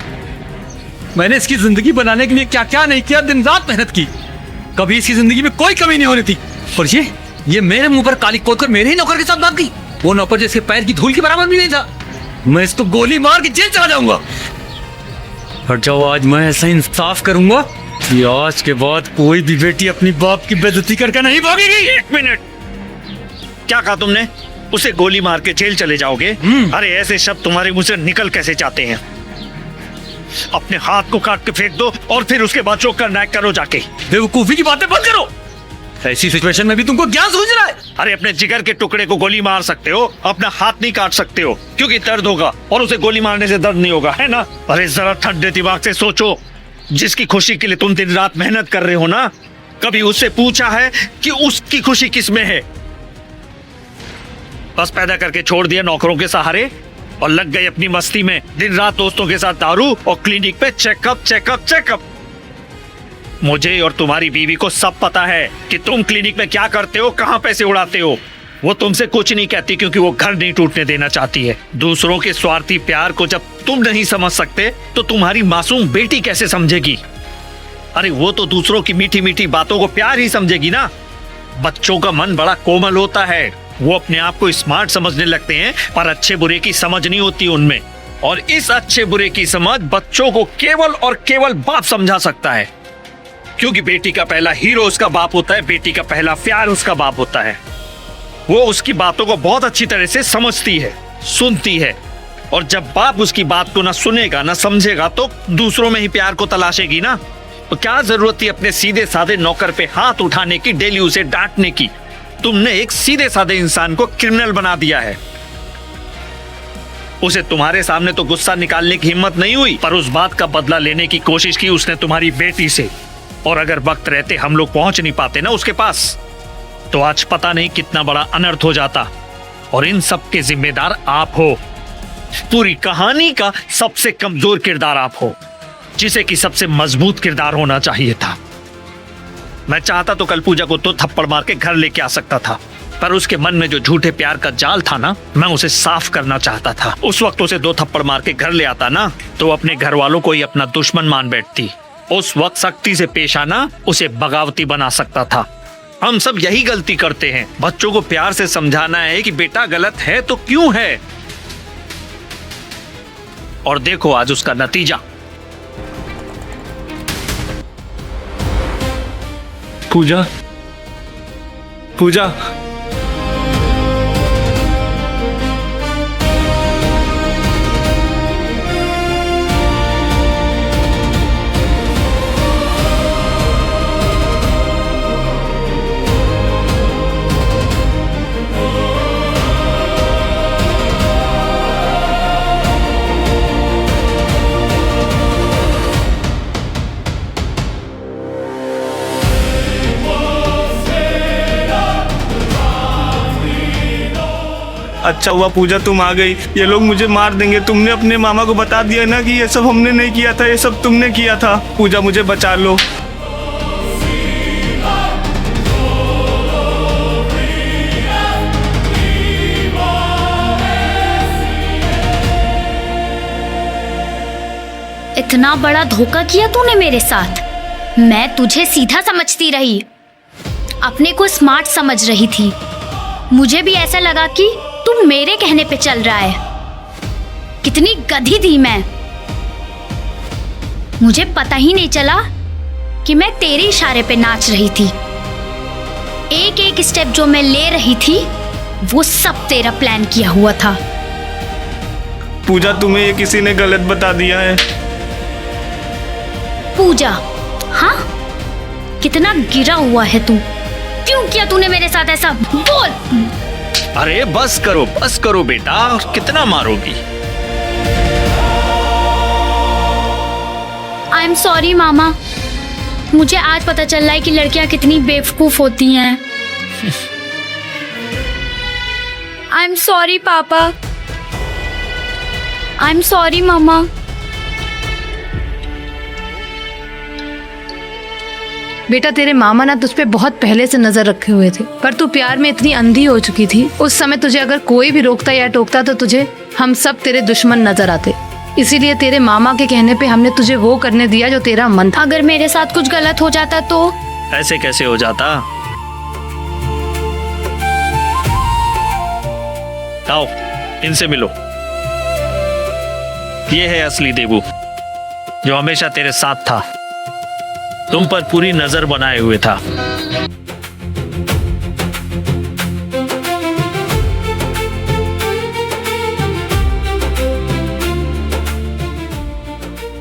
मैंने इसकी जिंदगी बनाने के लिए क्या क्या नहीं किया, दिन रात मेहनत की। कभी इसकी जिंदगी में कोई कमी नहीं होनी थी, और ये मेरे मुंह पर काली खोद कर मेरे ही नौकर के साथ भाग गई। वो नौकर जिसके पैर की धूल के बराबर भी नहीं था। मैं इसको गोली मार के जेल चला जाऊंगा। और जब आज मैं ऐसा इंसाफ करूंगा कि आज के बाद कोई भी बेटी अपनी बाप की बेइज्जती करके नहीं भागेगी। एक मिनट, क्या कहा तुमने? उसे गोली मार के जेल चले जाओगे? अरे ऐसे शब्द तुम्हारे मुंह से निकल कैसे जाते हैं? अपने हाथ को काट के फेंक दो और फिर उसके बाद चौक कर नायक करो जाके। बेवकूफी की बातें बंद करो। ऐसी सिचुएशन में भी तुमको क्या सूझ रहा है? अरे अपने जिगर के टुकड़े को गोली मार सकते हो, अपना हाथ नहीं काट सकते हो क्योंकि दर्द होगा, और उसे गोली मारने से दर्द नहीं होगा, है ना? अरे जरा ठंडे दिमाग से सोचो, जिसकी खुशी के लिए तुम दिन रात मेहनत कर रहे हो ना, कभी उससे पूछा है कि उसकी खुशी किस में है? बस पैदा करके छोड़ दिया नौकरों के सहारे और लग गई अपनी मस्ती में, दिन रात दोस्तों के साथ दारू और क्लिनिक पे चेकअप चेकअप चेकअप। मुझे और तुम्हारी बीवी को सब पता है कि तुम क्लिनिक में क्या करते हो, कहां पैसे उड़ाते हो। वो तुमसे कुछ नहीं कहती क्योंकि वो घर नहीं टूटने देना चाहती है। दूसरों के स्वार्थी प्यार को जब तुम नहीं समझ सकते तो तुम्हारी मासूम बेटी कैसे समझेगी? अरे वो तो दूसरों की मीठी मीठी बातों को प्यार ही समझेगी ना। बच्चों का मन बड़ा कोमल होता है, वो अपने आप को स्मार्ट समझने लगते हैं, पर अच्छे बुरे की समझ नहीं होती उनमें। और इस अच्छे बुरे की समझ बच्चों को केवल और केवल बाप समझा सकता है, क्योंकि बेटी का पहला हीरो उसका बाप होता है, बेटी का पहला प्यार उसका बाप होता है। वो उसकी बातों को बहुत अच्छी तरह से समझती है, सुनती है, और जब बाप उसकी बात को ना सुनेगा ना समझेगा तो दूसरों में ही प्यार को तलाशेगी ना। तो क्या जरूरत थी अपने सीधे साधे नौकर पे हाथ उठाने की, डेली उसे डांटने की? तुमने एक सीधे साधे इंसान को क्रिमिनल बना दिया है। उसे तुम्हारे सामने तो गुस्सा निकालने की हिम्मत नहीं हुई, पर उस बात का बदला लेने की कोशिश की उसने तुम्हारी बेटी से। और अगर वक्त रहते हम लोग पहुंच नहीं पाते ना उसके पास, तो आज पता नहीं कितना बड़ा अनर्थ हो जाता। और इन सब के जिम्मेदार आप हो। पूरी कहानी का सबसे कमजोर किरदार आप हो, जिसे कि सबसे मजबूत किरदार होना चाहिए था। मैं चाहता तो कल पूजा को तो थप्पड़ मार के घर लेके आ सकता था, पर उसके मन में जो झूठे प्यार का जाल था ना, मैं उसे साफ करना चाहता था। उस वक्त उसे 2 थप्पड़ मार के घर ले आता ना, तो अपने घर वालों को ही अपना दुश्मन मान बैठती। उस वक्त सख्ती से पेश आना उसे बगावती बना सकता था। हम सब यही गलती करते हैं। बच्चों को प्यार से समझाना है कि बेटा गलत है तो क्यों है, और देखो आज उसका नतीजा। पूजा, पूजा, अच्छा हुआ पूजा तुम आ गई, ये लोग मुझे मार देंगे। तुमने अपने मामा को बता दिया ना कि ये सब हमने नहीं किया था, ये सब तुमने किया था। पूजा मुझे बचा लो। इतना बड़ा धोखा किया तूने मेरे साथ। मैं तुझे सीधा समझती रही, अपने को स्मार्ट समझ रही थी। मुझे भी ऐसा लगा कि तू मेरे कहने पे चल रहा है। कितनी गधी थी मैं। मुझे पता ही नहीं चला कि मैं तेरे इशारे पे नाच रही थी। एक एक स्टेप जो मैं ले रही थी वो सब तेरा प्लान किया हुआ था। पूजा, तुम्हें ये किसी ने गलत बता दिया है। पूजा? हाँ, कितना गिरा हुआ है तू। क्यों किया तूने मेरे साथ ऐसा? बोल। अरे बस करो बेटा, कितना मारोगी? आई एम सॉरी मामा, मुझे आज पता चल रहा है कि लड़कियां कितनी बेवकूफ होती हैं। आई एम सॉरी पापा, आई एम सॉरी मामा। बेटा तेरे मामा ना तुझ पे बहुत पहले से नजर रखे हुए थे, पर तू प्यार में इतनी अंधी हो चुकी थी। उस समय तुझे अगर कोई भी रोकता या टोकता तो तुझे हम सब तेरे दुश्मन नजर आते। इसीलिए तेरे मामा के कहने पे हमने तुझे वो करने दिया जो तेरा मन था। अगर मेरे साथ कुछ गलत हो जाता तो? ऐसे कैसे हो जाता? आओ, इनसे मिलो। ये है असली देवू, जो हमेशा तेरे साथ था, तुम पर पूरी नजर बनाए हुए था।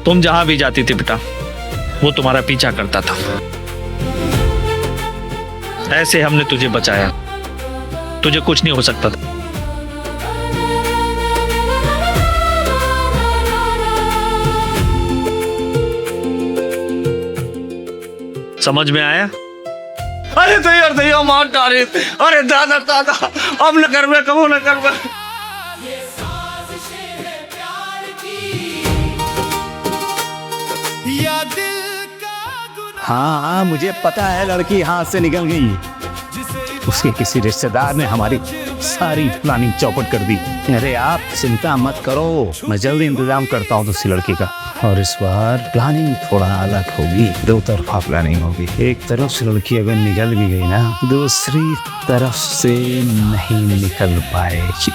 तुम जहां भी जाती थी बेटा, वो तुम्हारा पीछा करता था। ऐसे हमने तुझे बचाया, तुझे कुछ नहीं हो सकता था। समझ में आया? अरे दैया मार डाले। अरे दादा अब न कर, कबो न कर। हाँ, मुझे पता है लड़की हाथ से निकल गई। उसके किसी रिश्तेदार ने हमारी सारी प्लानिंग चौपट कर दी। अरे आप चिंता मत करो, मैं जल्दी इंतजाम करता हूँ दूसरी लड़की का। और इस बार प्लानिंग थोड़ा अलग होगी, दो तरफा प्लानिंग होगी। एक तरफ से लड़की अगर निकल भी गई ना, दूसरी तरफ से नहीं निकल पाएगी।